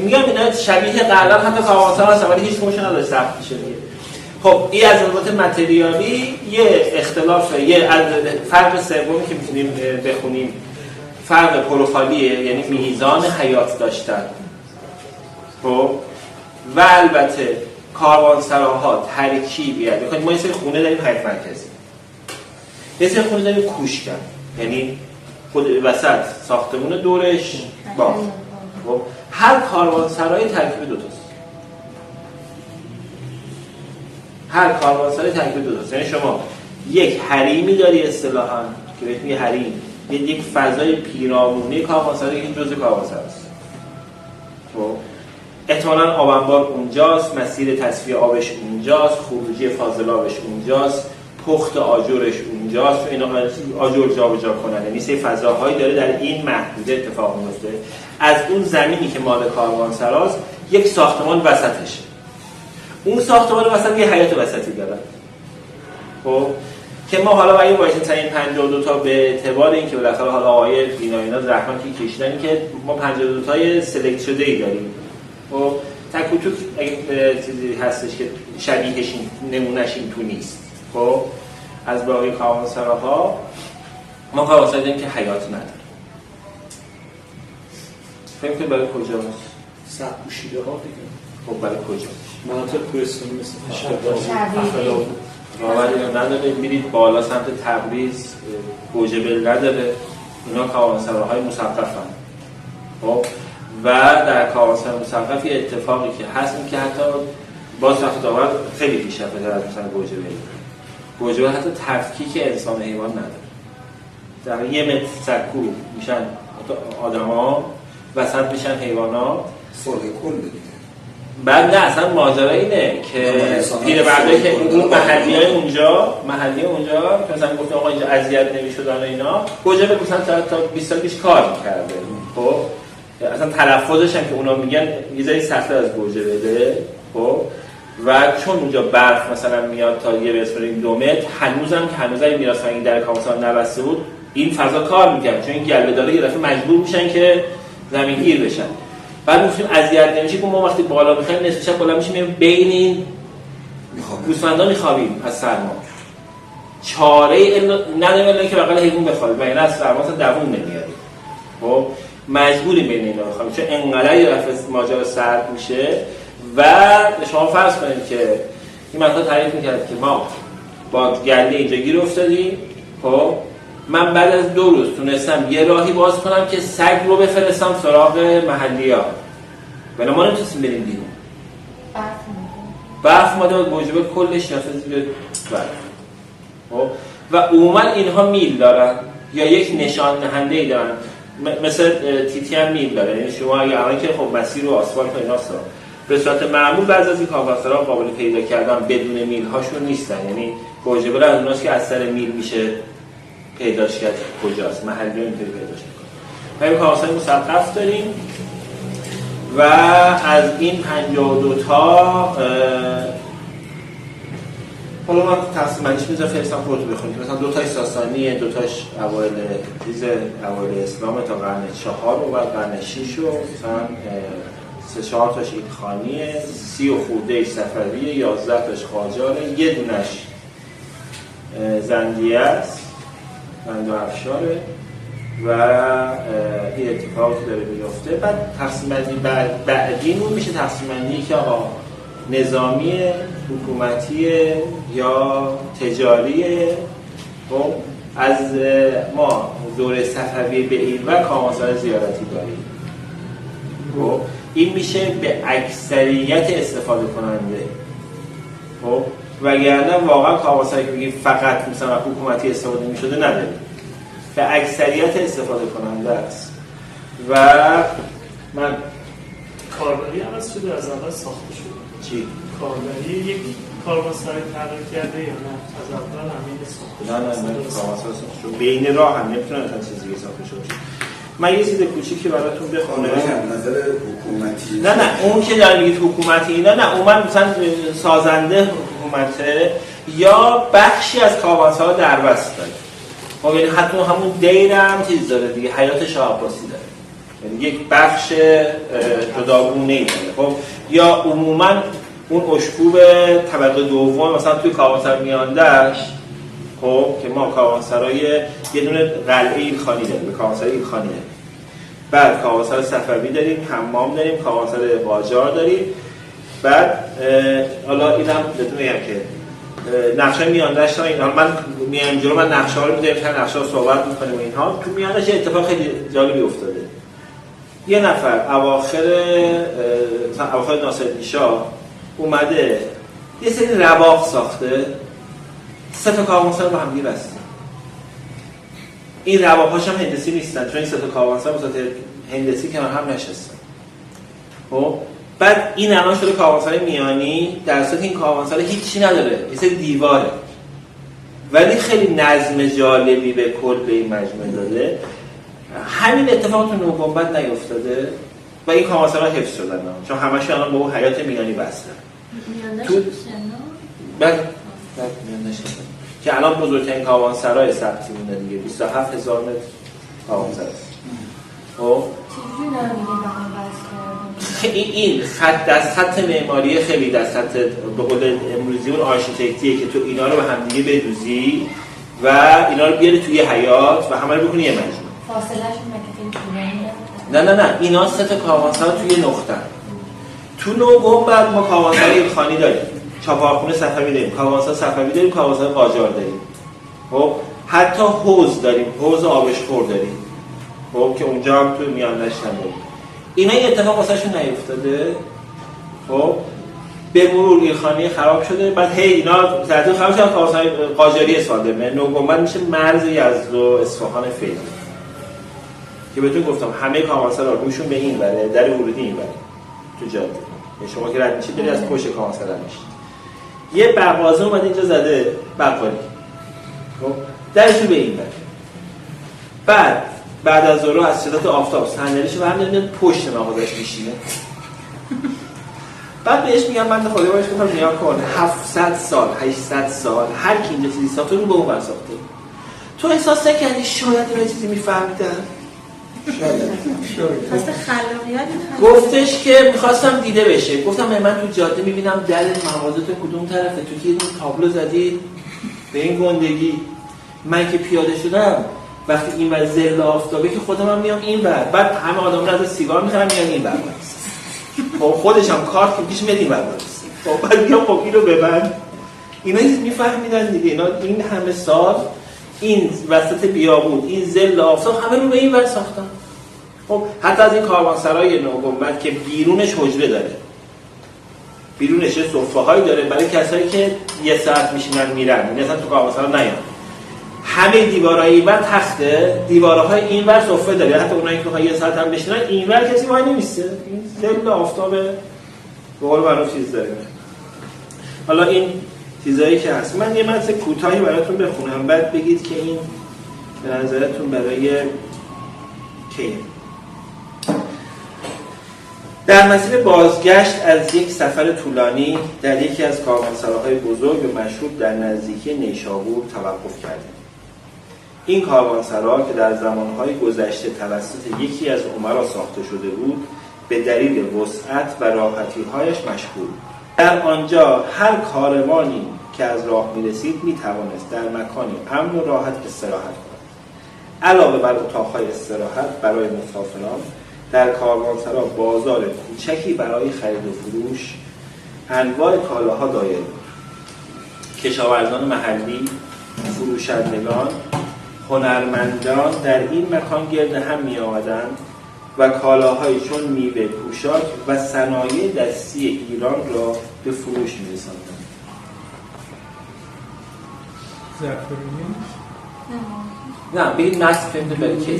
میگم اینا شبیه قلعه حتی کاروانسرا هست ولی هیچ کمشون نداره ثبت میشه دیگه. خب این از نظر متریالی یه اختلافه. یه فرق سومی که میتونیم بخونیم فرق پروفایلیه، یعنی میزان حیات داشتن. خب و البته کاروانسراها ترکیبیه. ببینید ما یه سری خونه داریم حیات مرکزی، یه سری خونه داریم کوشکن، یعنی خود وسط ساختمون دورش باغ. خب هر کاروانسرای ترکیب دو تاست. هر کاروانسرای ترکیب دو تاست. یعنی شما یک حریمی داری اصطلاحاً که بهش میگه حریم، یک فضای پیرامونی کاروانسرایی که جزء کاروانسرا است. خب احتمالاً آب انبار اونجاست، مسیر تصفیه آبش اونجاست، خروجی فاضل آبش اونجاست، پخت آجرش اونجاست، اینا آجر جابجا کنن. یعنی سه فضاهایی داره در این محدوده اتفاق میفته. از اون زمینی که مال کاروانسراست یک ساختمان وسطشه. اون ساختمان وسط یه حیاط وسطی داره. خب که ما حالا باید وایسیم تا این 52 تا به اعتبار اینکه بالاخره حالا آقای بینا زحمتی کشیدن که ما 52 تای سلکت شده ای داریم. خب تک و توک اگه چیزی هستش که شبیهش نمونهش این تو نیست. خب از باقی کاروانسراها ما کاروانسرا داریم که حیاط نداره. فکر کنید برای کجاست؟ سقف پوشیده ها دیگه. خب برای کجاست؟ مناطق کوهستانی مثل خفلو راوری نداره. میرید بالا سمت تبریز گوجه‌بل نداره. اینا کاروانسراهای مسقفن. خب و در کاروانسرا مسقف یه اتفاقی که هست این که حتی باز رفت داور خیلی پیشرفته در از مثلا گوجه‌بل حتی تفکیک انسان حیوان نداره. در یه متر سکو میشن آدم‌ها، وسط میشن حیوانات. صلح کل دیگه. بعد نه اصلا ماجرا اینه که پیرمردایی که اون محلی اونجا مثلا گفتن آقا اینجا اذیت نمی‌شدن و اینا، گوجه‌بل مثلا تا 20 سال پیش کار می‌کرده. خب اصلا تلفظش هم که اونا میگن یه ذره سخت از گوجه‌بله. خب و چون اونجا برف مثلا میاد تا یه بسپرین 2 متر، هنوزم میراث فرهنگی در کاروانسرا نبسته بود، این فضا کار می‌کرد چون این گله داره یه دفعه مجبور میشن که زمینگیر بشن. بعد گفتیم اذیت نمیشه که ما وقتی بالا میخوایم نصف شب بالا میشیم بین این گوسفندا میخوابیم از سرما. چاره نداریم الا که بغل حیوان بخوابیم، یعنی از سرما دووم نمیاریم. خب مجبوریم بین اینا بخوابیم چون انقدر یه دفعه ماجرا سرد میشه. و شما فرض کنید که این مثلا تعریف میکرد که ما با گله اینجا گیر افتادیم. خب من بعد از 2 روز تونستم یه راهی باز کنم که سگ رو بفرستم سراغ محلی‌ها. ولی ما نمیتونستیم بریم بیرون. برف اومده بود گوجه‌بل کلش رفته زیر برف. خب و عموما اینها میل دارن یا یک نشان دهنده‌ای دارن. مثل تیتی هم میل داره. یعنی شما اگه الان که خب مسیر رو آسفالت و ایناست، به صورت معمول بعضی از این کارگاه‌ها قابل پیدا کردن بدون میل هاشون نیستن، یعنی گوجبه از اوناست که از سر میل میشه پیداش کرد کجاست، محلی رو اینطوری پیداش میکنه. ما این کارگاه‌های مثقف داریم و از این 52 تا حالا من تقسیم بندیش میذارم فرستم خودتون بخونید. مثلا 2 تاش ساسانیه، 2 تاش اوایل اسلام تا قرن 4 و بعد قرن 6 و مثلا 3-4 تاش ایلخانیه، 30 و خورده صفویه، 11 تاش قاجاره، یه دونش زندیه است، زند و افشاره و این اتفاقی داره میفته. بعد تقسیم بندی بعدی اون میشه تقسیم بندی که آقا نظامی، حکومتی یا تجاری. خب از ما دوره صفوی به این و کاروانسرای زیارتی داریم. خب این میشه به اکثریت استفاده کننده. خب وگرنه واقعا کاروانسرایی که بگیم فقط مثلا حکومتی استفاده میشده نداریم، به اکثریت استفاده کننده است. و من کاربری هم از شده از اول ساخته شده. چی؟ کاربری یک کاروانسرای تغییر کرده یا نه؟ از اول همین ساخته شده؟ نه کاروانسرای ساخته شده. بین راه هم نمیتونه اصلا چیزی ساخته شده. من یه چیز کوچیکی براتون بخونم. نظر حکومتی. نه اون که داره میگید حکومتی اینا، نه اون من مثلا سازنده حکومته یا بخشی از کاروانسرا در بست داره. خب یعنی حتی همون دیر هم چیز داره دیگه، حیات شاه عباسی داره، یعنی یک بخش جداگونه‌ای داره. خب یا عموما اون اشکوب طبقه دوم مثلا توی کاروانسرای میاندهش، خب که ما کاروانسرای یه دونه قلعه ایلخانی داریم، به کاروانسرای ایلخانی داریم، بعد کاروانسرای صفوی داریم، حمام داریم، کاروانسرای قاجار داریم. بعد حالا اینم بهتون میگم که نقشه میاندهش تا این، من میام جلو، من نقشه ها رو میذارم، چند نقشه ها صحبت میکنیم و اینها. تو میاندهش اتفاق خیلی جالبی افتاده. یه نفر اواخر ناصرالدین شاه اومده یه سری رواق ساخته، 3 تا کاروانسرا با هم دیگه بسته. این رواق‌هاش هم هندسی نیستن، چون این 3 تا کاروانسرا به صورت هندسی که هم نشستن. خب بعد این الان شده کاروانسرای میانی، در صورتی این کاروانسرا هیچی نداره، یه سری دیواره، ولی خیلی نظم جالبی به کل به این مجموعه داده. همین اتفاق تو نوگنبد نیفتاده و این کاروانسرا حفظ شدن، چون همه‌شون الان با اون حیات میانی بستن. تو بعد میاندهش که الان بزرگترین کاروانسرای ثبتی مونده دیگه، 27000 متر کاروانسرا است. خب این خط از خط معماری خیلی از خط به قول امروزی اون آرشیتکتیه که تو اینا رو به هم دیگه بدوزی و اینا رو بیاری توی حیات و همه رو بکنی یه مجموعه. فاصله‌شون مگه خیلی نه 3 تا کاروانسرا توی نقطه. تو نوگنبد ما کاروانسرای ایلخانی داریم، چاپارخونه صفوی داریم، کاروانسرای صفوی داریم، کاروانسرای قاجار داریم. خب حتی حوض داریم، حوض آبشخور داریم. خب که اونجا هم تو میاندهش داریم. اینا این اتفاق واسهشون نیفتاده. خب به مرور ایلخانی خراب شده، بعد هی اینا زرتون خراب شدن، کاروانسرای قاجاری استفاده میشه. نوگنبد میشه مرز یزد و اصفهان فعلی که بهتون گفتم همه کاروانسرا روشون به این وره، در ورودی این وره تو جاده. شما که رد میشید داری از پشت کاروانسرا میشید. یه بغازه اومده اینجا زده بقالی، خب درشو به این وره. بعد از ظهر از شدت آفتاب صندلیشو برمی‌داره میاد پشت مغازه‌اش میشینه. بعد بهش میگم من خدا بهش گفتم نیا کن 700 سال 800 سال هر کی اینجا چیزی ساخته رو به اون ور ساخته. تو احساس نکردی شاید اینا چیزی میفهمیدن؟ خواست خلاقیت گفتش که میخواستم دیده بشه. گفتم من تو جاده میبینم در مغازه تو کدوم طرفه، تو که یه تابلو زدی به این گندگی. من که پیاده شدم وقتی این ور ظل آفتابه که خودم هم میام این ور، بعد همه آدم‌ها از سیگار میخرن میان این ور. خب خودش هم کارت که پیش میاد این ور. خب بعد میام خب اینو ببند. اینا چیز میفهمیدن دیگه. اینا این همه سال این وسط بیابون این ظل آفتاب همه رو به این ور ساختن. خب حتی از این کاروانسرای نوگنبد که بیرونش حجره داره، بیرونش سفره‌هایی داره برای کسایی که یه ساعت میشینن میرن، یعنی اصلا تو کاروانسرا نیان. همه دیوارهای اینور تخته، دیوارهای اینور سفره داره، حتی اونایی که یه ساعت هم بشینن اینور کسی وای نمیسته. این ظل آفتاب به قول معروف چیز داریم. حالا این چیزایی که هست، من یه متن کوتاهی براتون بخونم، بعد بگید که این به نظرتون برای کیه. در مسیر بازگشت از یک سفر طولانی در یکی از کاروانسراهای بزرگ و مشهور در نزدیکی نیشابور توقف کردیم. این کاروانسرا که در زمانهای گذشته توسط یکی از امرا ساخته شده بود، به دلیل وسعت و راحتی‌هایش مشهور. در آنجا هر کاروانی که از راه می‌رسید می‌توانست در مکانی امن و راحت استراحت کند. علاوه بر اتاق‌های استراحت برای مسافران، در کاروانسرا بازار کوچکی برای خرید و فروش انواع کالاها دایر بود. کشاورزان محلی، فروشندگان، هنرمندان در این مکان گرد هم می آمدند و کالاهایی چون میوه، پوشاک و صنایع دستی ایران را به فروش می رساندند. نه بگید نصف فهمده برای که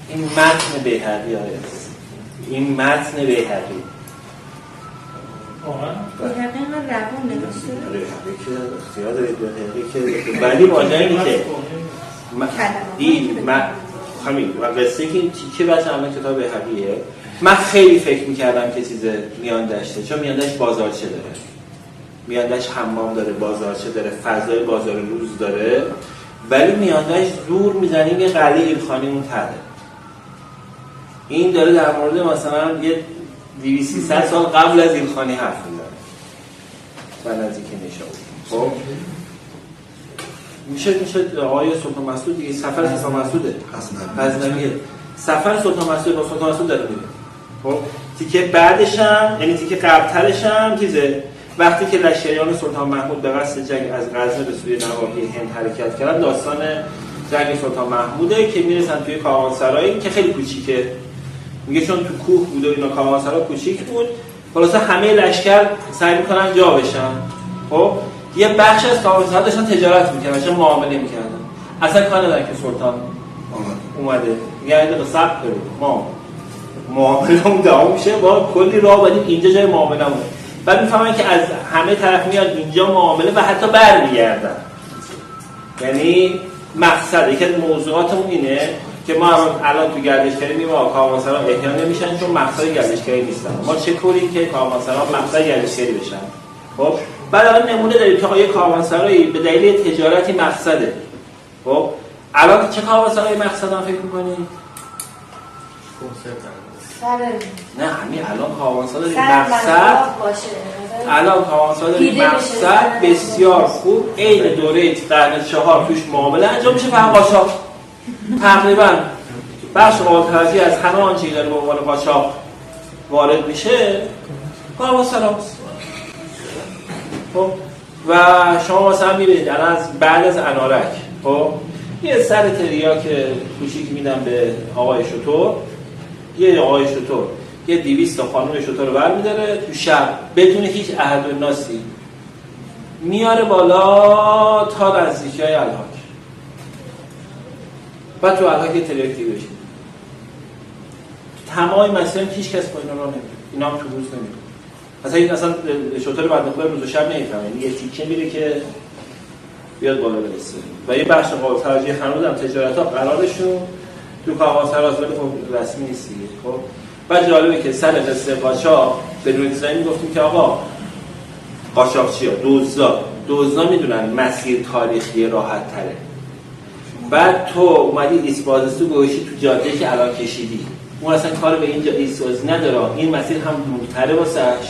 این متن بیهقی هست. این متن بیهقی بیهقی من روان نوشته بیهقی که اختیار دارید بیهقی که ولی واجه اینه که همین و قصه که این تیکه بچه همه کتاب بیهقیه. من خیلی فکر میکردم که چیز میان داشته، چون میان داشت بازارچه داره، میان داشت حمام داره، بازارچه داره، فضای بازار روز داره، ولی میان داشت دور میزنیم یه قلعه ایلخانی اون تره. این داره در مورد مثلا یه 200-300 سال قبل از ایلخانی حرف میزنه و نزدیک نیشابور. خب میشه آقای سلطان مسعود دیگه، سفر سلطان مسعوده غزنویه، سفر سلطان مسعود با سلطان مسعود داره میره. خب تیکه بعدش هم یعنی تیکه قبل‌ترش هم چیزه، وقتی که لشکریان سلطان محمود به قصد جنگ از غزنه به سوی نواحی هند حرکت کردن، داستان جنگ سلطان محموده که میرسن توی کاروانسرایی که خیلی کوچیکه، میگه چون تو کوه بود و اینا کاروانسرا کوچیک بود، خلاصه همه لشکر سعی میکنن جا بشن. خب یه بخش از کاروانسرا داشتن تجارت میکردن، داشتن معامله میکردن، اصلا کار ندارن که سلطان اومده، یعنی به صبر کنید ما معامله‌مون دوام میشه، با کلی راه بدیم اینجا جای معامله‌مون. بعد میفهمن که از همه طرف میاد اینجا معامله و حتی برمیگردن. یعنی مقصد یکی از موضوعاتمون اینه که ما الان تو گردشگری میگیم کاروانسرا احیا نمیشن چون مقصد گردشگری نیستن. ما چه کنیم که کاروانسرا مقصد گردشگری بشن؟ خب بعد الان نمونه داریم که یه کاروانسرایی به دلیل تجارتی مقصده. خب الان چه کاروانسرایی مقصدن فکر می‌کنید؟ نه همین الان کاروانسرا داریم مقصد، الان کاروانسرا داریم مقصد بسیار خوب، عین دوره قرن 4 توش معامله انجام میشه، فقط قاچاق تقریبا بخش قابل از همه آنچه که داره به عنوان قاچاق وارد میشه کاروانسراست. خب و شما مثلا میبینید الان بعد از انارک خب یه سر تریاک کوچیک میدم به آقای شطور، یه آقای شطور یه 200 تا خانم شطور رو برمی‌داره تو شب بدون هیچ عهد و ناسی میاره بالا تا نزدیکی‌های الحاک، بعد تو الحاک یه تریاک دیگه بشید. تمام مسائل هیچ کس با اینا رو نمیره، اینا هم تو روز نمیره. مثلا این اصلا شطور بنده خدا روز و شب نمیفهمه، یعنی یه تیکه میره که بیاد بالا برسه. و یه بخش قابل توجه هنوزم تجارت‌ها قرارشون تو کاروانسراست ولی خب رسمی نیست دیگه. خب بعد جالبه که سر قصه قاچاق به نویسنده میگفتیم که آقا قاچاقچی‌ها دزدا میدونن مسیر تاریخی راحت تره. بعد تو اومدی ایستبازستو گوشی تو جاده که الان کشیدی، اون اصلا کار به اینجا ایستبازی نداره، این مسیر هم دورتره واسش،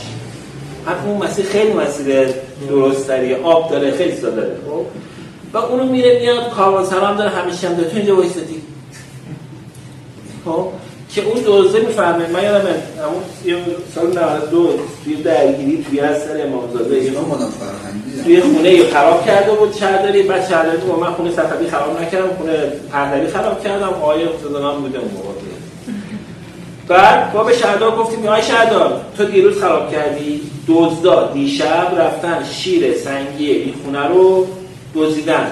هم اون مسیر خیلی مسیر درست‌تریه، آب داره، خیلی چیزا داره. خب و اونو میره میاد کاروانسرا هم داره، همیشه هم داره، تو اینجا وایسادی. خب که اون دوزه میفهمه. من یادمه اون سال 92 توی درگیری توی اثر امامزاده توی خونه خراب کرده بود شهرداری، بعد شهرداری با من خونه صفوی خراب نکردم، خونه پهلوی خراب کردم، آقای خدادادم بوده اون موقع. بعد با به شهردار گفتیم آقای شهردار تو دیروز خراب کردی، دزدا دیشب رفتن شیر سنگی این خونه رو دزدیدن،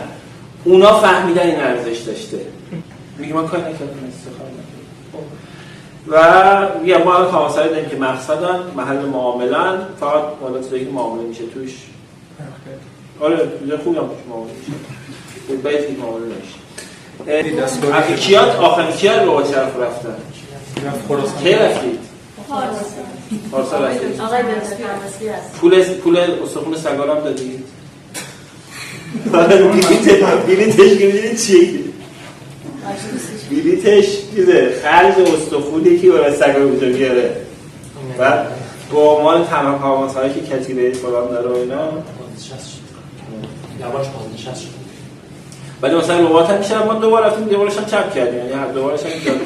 اونا فهمیدن این ارزش داشته. میگه من کاری نکردم استخدام نکردم. و یه ما کارآفرین داریم که مقصدن، محل معاملن، فقط حالت دیگه معامله میشه توش. آره خوبی هم توش معامله میشه. باید که معامله نشه. کیات آخرین کیات رو طرف رفتن؟ کی رفتید؟ پارسال رفتید. آقای بنده پول استخون سگار هم دادید؟ بلیتش که چیه؟ بلیتش چیزه خرج استخونی که برای سگار بوده بیاره و با عنوان تنها کارمندهایی که کتیبه فلان داره و اینا یواش بازنشست شد. ولی مثلا ربات هم میشه ما دوباره رفتیم دوبارش هم چپ کردیم، یعنی هر دوبارش هم جاده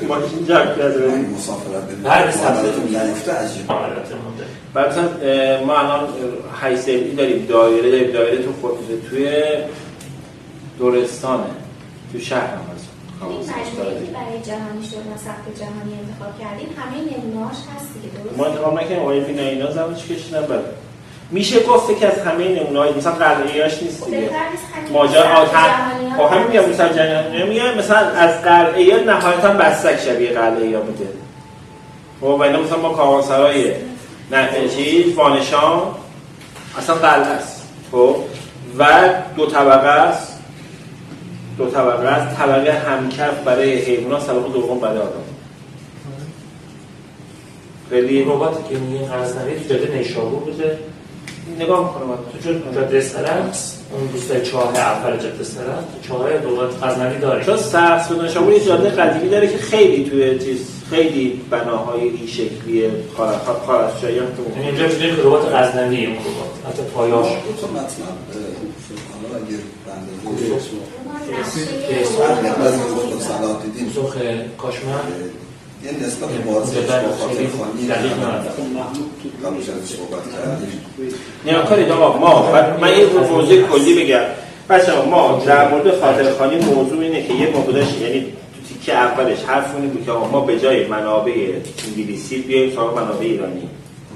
ماشین چپ کرده مسافرت هر سبزتون نیفته عجیب. بعد مثلا ما الان حیثیتی داریم، دایره تو خود توی دورستانه، تو شهر هم هست. این مجموعی که برای جهانی شد و سخت جهانی انتخاب کردیم همه نمونه‌هاش هست دیگه، درست؟ ما انتخاب نکنیم آقای فینا اینا زمانش کشیدن بعد میشه گفت که از همه نمونه‌های مثلا قرعه‌ایاش نیست دیگه. ماجرا آتن با همین میگم مثلا جهانی میگم مثلا از قرعه‌ای نهایتا بستک شبیه قرعه‌ای بوده. خب اینا مثلا ما کاروانسرای نفچی وانشان اصلا قلعه است. خب و دو طبقه است. طبقه همکف برای حیوانات، طبقه دوم برای آدم. خیلی رباتی که میگه غزنوی تو جاده نیشابور بوده، نگاه میکنم تو جاده استرس اون دوستای چاه اول جاده استرس تو چاه دولت غزنوی داره. چون سرس و نیشابور یه جاده قدیمی داره که خیلی توی خیلی بناهای این شکلی خارجشایی هم تو یعنی اینجا میگه که ربات غزنوی اون ربات حتی پایاش تو مطلب حالا اگه بنده سوخ کاشمن یه نسبت بازش با خاطر خانی قبلش از صحبت کردیم. نه کاری آقا من یه موضوع کلی بگم. بچه‌ها ما در مورد خاطر خانی موضوع اینه که یه موضوعش یعنی تو تیکه اولش حرف اونی بود که ما به جای منابع انگلیسی بیایم سراغ منابع ایرانی.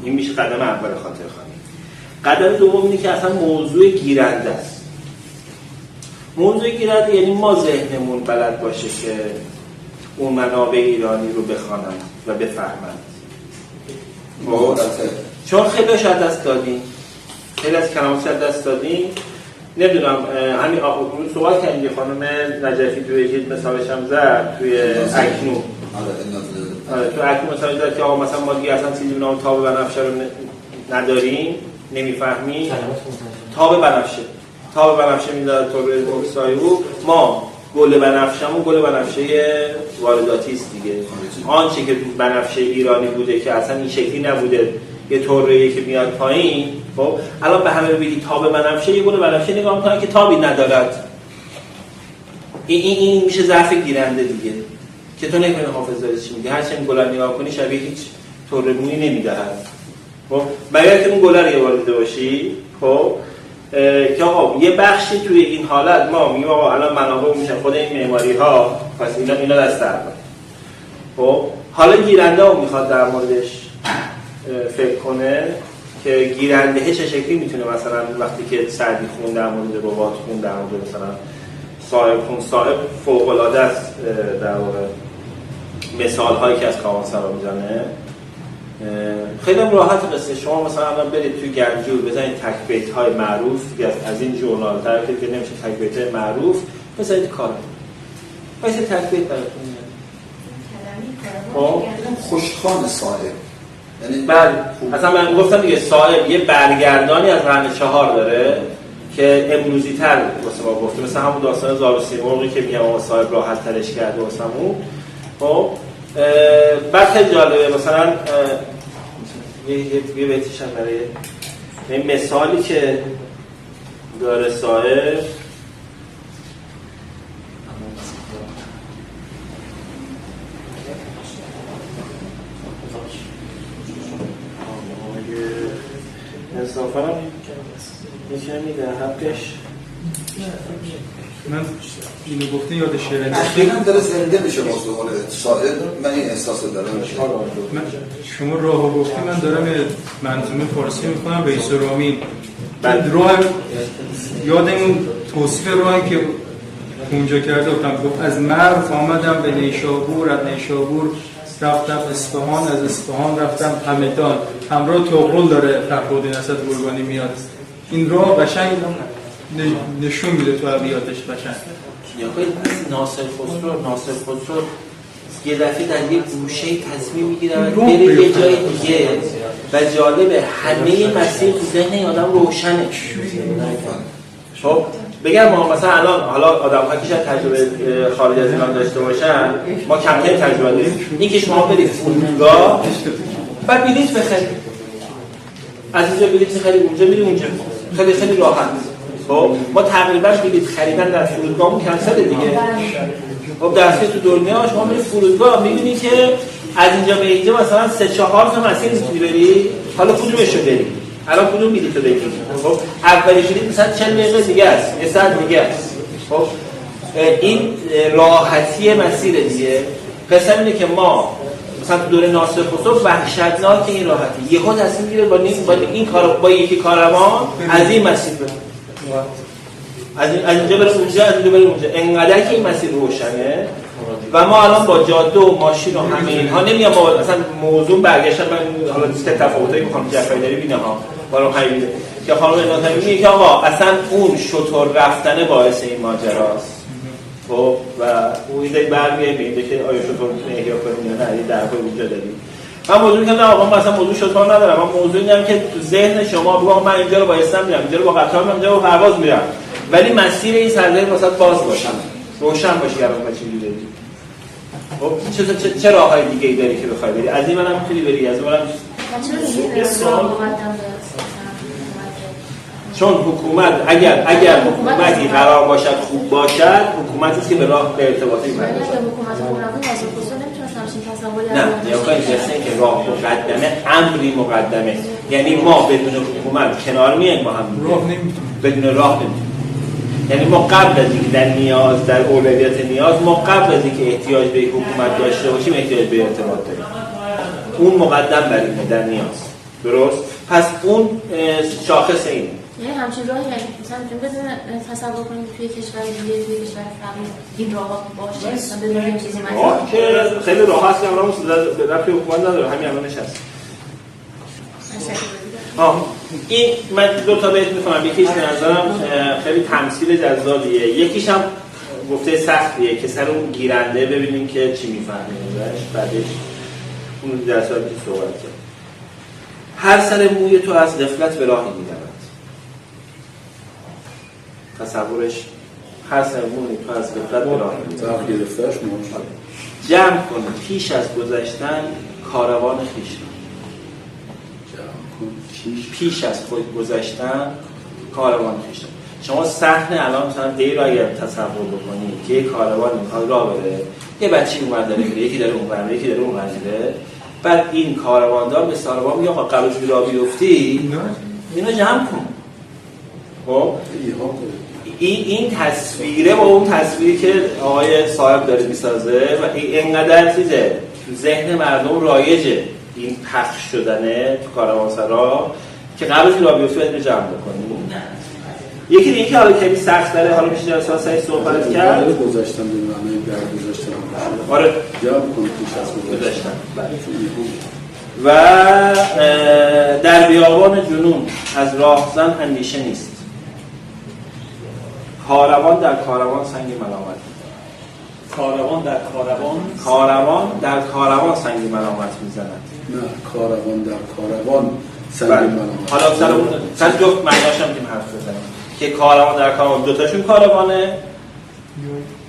این میشه قدم اول خاطر خانی. قدم دوم اینه که اصلا موضوع گیرنده است. موضوع گیرنده یعنی ما ذهنمون بلد باشه که اون منابع ایرانی رو بخوانند و بفهمند. چون خیلی شاید دست دادیم، خیلی از کلمات شاید دست دادیم. نمیدونم همین سوال کردیم یه خانم نجفی توی یه مثالش هم زد توی اکنون. تو اکنون مثال زد که آقا مثلا ما دیگه اصلا چیزی به نام تاب بنفشه رو نداریم، نمیفهمیم. تاب بنفشه میداد تو روی اکسایو. ما گل بنفشه‌مون گل بنفشه وارداتی است دیگه. آنچه که بنفشه ایرانی بوده که اصلا این شکلی نبوده، یه طوریه که میاد پایین. خب الان به همه بگی تاب بنفشه، یه گل بنفشه نگاه می‌کنن که تابی ندارد. این میشه ضعف گیرنده دیگه. که تو نمی‌کنی حافظ داره چی میگه. هر چه این گل نگاه کنی شبیه هیچ طور مویی نمی‌دهد. خب برای که اون گل رو وارد باشی، خب که آقا یه بخشی توی این حالت ما میگیم آقا الان منابع میشه خود این معماری ها، پس اینا دست در میاد. خب حالا گیرنده هم میخواد در موردش فکر کنه که گیرنده چه شکلی میتونه مثلا وقتی که سعدی خون در مورد رباط خون در مورد مثلا صاحب فوق العاده است در واقع مثال هایی که از کاوانسرا میزنه. خیلی هم راحت قصه. شما مثلا الان برید توی گنجور بزنید تک بیت های معروف از این ژورنال طرفی که نمیشه تک بیت های معروف بزنید کار واسه تک بیت براتون میاد. خوشخوان صاحب یعنی بعد اصلا من گفتم دیگه صاحب یه برگردانی از قرن 4 داره که امروزی تر واسه ما گفته، مثلا همون داستان زال و سیمرغی که میگم آقا صاحب راحت ترش کرده واسمون. خب بعد خیلی جالبه مثلا یه بیتش هم برای این مثالی که داره صاحب انصافا میشه میده حقش. من اینو گفته یاد شعر اخیراً داره زنده میشه موضوع صاحب. من این احساس دارم. شما راهو گفتی، من دارم منظومه فارسی میکنم به ایسرامی. بعد راه یادمون توصیف راهی که اونجا کرده بودم، گفت از مرو آمدم به نیشابور، از نیشابور رفتم اصفهان، از اصفهان رفتم همدان. همراه طغرل داره فخرالدین اسد گرگانی میاد. این راه قشنگ نشون میده تو ابیاتش قشنگ. یا ناصر خسرو یه دفعه در یه گوشه تصمیم میگیره و بره یه جای دیگه و جالبه همه مسیر تو ذهن آدم روشنه. خب بگم ما مثلا الان حالا آدم‌ها که شاید تجربه خارج از ایران داشته باشن، ما کم کم تجربه داریم. این که شما برید فرودگاه بعد بلیط بخرید، از اینجا بلیط می‌خرید اونجا میری اونجا، خیلی خیلی راحت. خب ما تقریبا بلیط خریدن در فرودگاهمون کنسله دیگه. خب درسته تو دنیا شما میری فرودگاه می‌بینی که از اینجا به اینجا مثلا 3-4 تا مسیر می‌تونی بری، حالا کدومش رو بری؟ الان کدوم بلیط رو بگیرید؟ خب اولی بلیط مثلا 40 دقیقه دیگه است، یه ساعت دیگه است. خب این راحتی مسیر دیگه. قصه اینه که ما مثلا تو دوره ناصر خسرو وحشتناک این راحتی یهو تصمیم میگیره با این کار با یکی کاروان از این مسیر بره، از اینجا بره اونجا، از اینجا بره اونجا. انقدر که این مسیر روشنه و ما الان با جاده و ماشین و همه اینها نمیام با اصلا موضوع برگشتن. من حالا چه تفاوتایی که خانم جعفری داره ببینه ها برام خیلی که خانم ناتمی میگه که آقا اصلا اون شطور رفتنه باعث این ماجراست. خب و اون ایده برمیاد میگه که آیا شطور میتونه احیا کنه یا نه، این درپای وجود داریم. من موضوع میگم نه آقا مثلا موضوع شطور ندارم، من موضوع اینه که تو ذهن شما بگم من اینجا رو با اسم میرم، اینجا رو با قطار میرم، اینجا رو با پرواز میرم، ولی مسیر این سرزمین واسه باز باشه، روشن باشه که الان چه جوری داری. خب چه راههای دیگه‌ای داری که بخوای بری؟ از این منم میتونی بری، از اون منم چون حکومت اگر حکومتی قرار باشد خوب باشد، حکومتی است که به راه به ارتباطی می‌بره. نه یا کاری که راه مقدمه، امری مقدمه، یعنی ما بدون حکومت کنار میایم با هم بدون راه نمی‌تونیم. یعنی ما قبل از اینکه در نیاز در اولویت نیاز ما قبل از اینکه احتیاج به حکومت داشته باشیم احتیاج به ارتباط داریم. اون مقدم بر اینه در نیاز. درست؟ پس اون شاخص اینه. یعنی همچین راهی مثلا میتونیم بدون تصور کنیم توی کشور دیگه، توی کشور فقیر این راه باشه مثلا بدون این چیزی مثلا که خیلی راحت که امروز به رفع حکومت نداره، همین الان نشست. این من دو تا بیت می‌خونم، یکیش به نظرم خیلی تمثیل جذابیه، یکیش هم گفته سختیه که سر اون گیرنده ببینیم که چی می‌فهمه ازش، بعدش اون درسایی که صحبت کرد. هر سر موی تو از غفلت به راهی می‌رود. تصورش هر سر موی تو از غفلت به راهی می‌رود. جمع کن پیش از گذشتن کاروان خویش را. پیش از خود گذشتن کاروان خویش را. شما صحنه الان مثلا دیر اگر تصور بکنید که یک کاروان میخواد راه بره، یه بچه‌ای اومد داره میره، یکی داره اون ور، یکی داره اون ور میره، بعد این کارواندار به ساربان میگه آقا قبل از راه بیفتی اینو جمع کن. خب این تصویره با اون تصویری که آقای صاحب داره میسازه و اینقدر چیزه تو ذهن مردم رایجه این پخش شدنه تو کاروانسرا که قبل از راه بیفتی باید جمع بکنی. یکی دیگه که حالا کمی سخت داره، حالا میشه در اساس صحبت کرد گذاشتم به معنی در گذاشتم. آره جمع کنید پیش از گذاشتم. و در بیابان جنون از راهزن اندیشه نیست. کاروان در کاروان سنگ ملامت. کاروان در کاروان در کاروان سنگ ملامت میزند. نه کاروان در کاروان سنگ ملامت. حالا سر جفت معناش هم که حرف بزنیم که کاروان در کاروان دوتاشون کاروانه،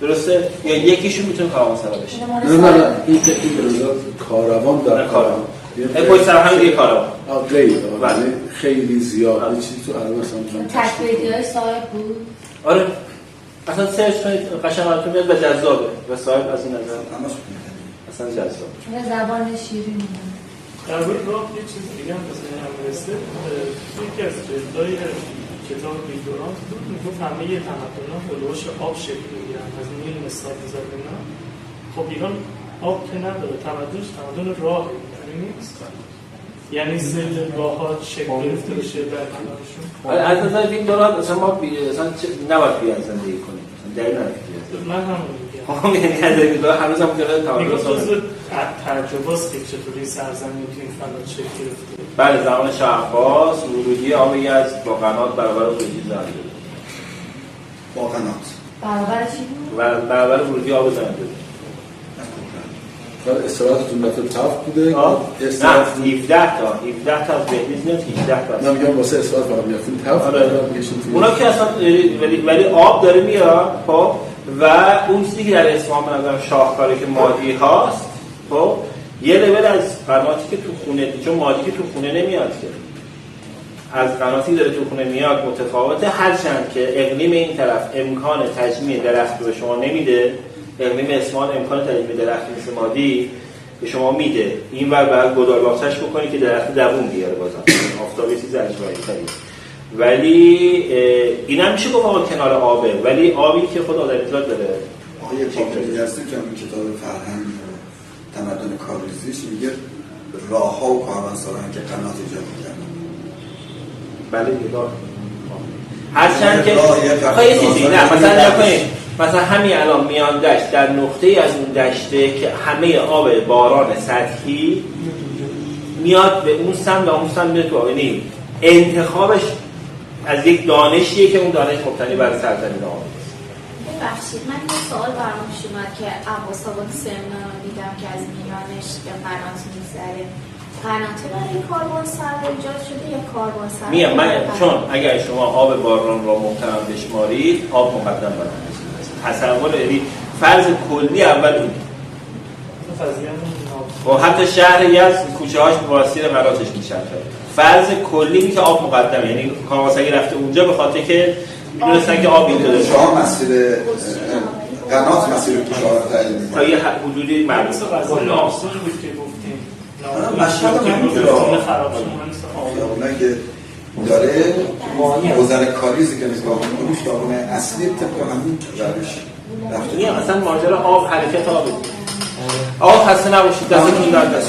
درسته؟ یا یکیشون میتونه کاروان سرا بشه. نه این کاروان در کاروان پشت سر هم دیگه کاروان خیلی زیاد چیزی تو عربی مثلا تکلیف‌های صاحب بود. آره اصلا سرچ کنید قشنگ براتون میاد و جذابه و صاحب از این نظر اصلا جذابه. زبان شیرین در مورد راه یه چیز دیگه هم مثلا همرسته یکی از جلدهای کتاب میدورانت بود، میگفت همه تمدن‌ها هلوش آب شکل میگیرن، از نیل مثال بزنیم. خب ایران آب که نداره، تمدن راه نیست. یعنی سیل باها شکل گرفته بشه در کنارشون. از نظر این دوران اصلا ما نباید بیان زندگی کنیم، دلیل نداره. من هم میگم یعنی از این دوران هنوز هم کنه تمام تجربه است که چطوری سرزمین تو این فلات شکل گرفته. بله زمان شاه عباس ورودی آب یزد با قنات برابر ورودی زنده با قنات برابر چی بود؟ برابر ورودی آب زنده استراحتتون دفعه تف بوده؟ نه 17 تا از بهلیز میاد 17 تا نه میگم واسه استراحت فقط میافتیم تف اونا که اصلا ولی آب داره میاد خب و اون چیزی که در اصفهان به نظرم شاهکاره که مادی هاست خب یه لول از قناتی که تو خونه، چون مادی که تو خونه نمیاد که از قناتی داره تو خونه میاد متفاوته، هرچند که اقلیم این طرف امکان تجمیع درخت به شما نمیده، اقلیم اصفهان امکان تجمیع درخت مثل مادی به شما میده، این ور باید گدارباختش بکنی که درخت دووم بیاره بازم آفتابی چیز اجوایی تری، ولی اینم میشه گفت آقا کنار آبه، ولی آبی که خود آدمیزاد داره. آقای پاکردی هستی که همین کتاب فرهنگ تمدن کاریزیش میگه راه ها و کاروانسرایان که قنات ایجاد می‌کردن. بله دیگه هرچند که خیلی چیزی نه مثلا نکنید مثلا همین الان میان دشت در نقطه‌ای از اون دشته که همه آب باران سطحی میاد به اون سمت و اون سمت میاد تو، یعنی انتخابش از یک دانشیه که اون دانش مبتنی بر سرزمین آب. ببخشید من یه سوال برام پیش اومد که عباس آباد سمنان رو دیدم که از میانش به قنات میگذره، قناته برای کاروان سرا ایجاد شده یا کاروان سرا؟ میگم من چون اگر شما آب باران را محترم بشمارید آب مقدم بر تصور یعنی فرض کلی اول این و حتی شهر یزد کوچه هاش واسیر مراتش میشن فرض کلی می که آب مقدمه، یعنی کاروانسرایی رفته اونجا به خاطر که میدونستن که آب اینجا داره. شما مسیر قنات مسیر کوچه‌ها تعیین تا یه حدودی معلومه ناصر بود که گفتیم مشهد اونایی که داره گذر کاریزی که نگاه می‌کنیم خیابون اصلی طبق همین روش رفته. این اصلا ماجرا آب حرکت آب آقا خسته نباشید دستتون درد.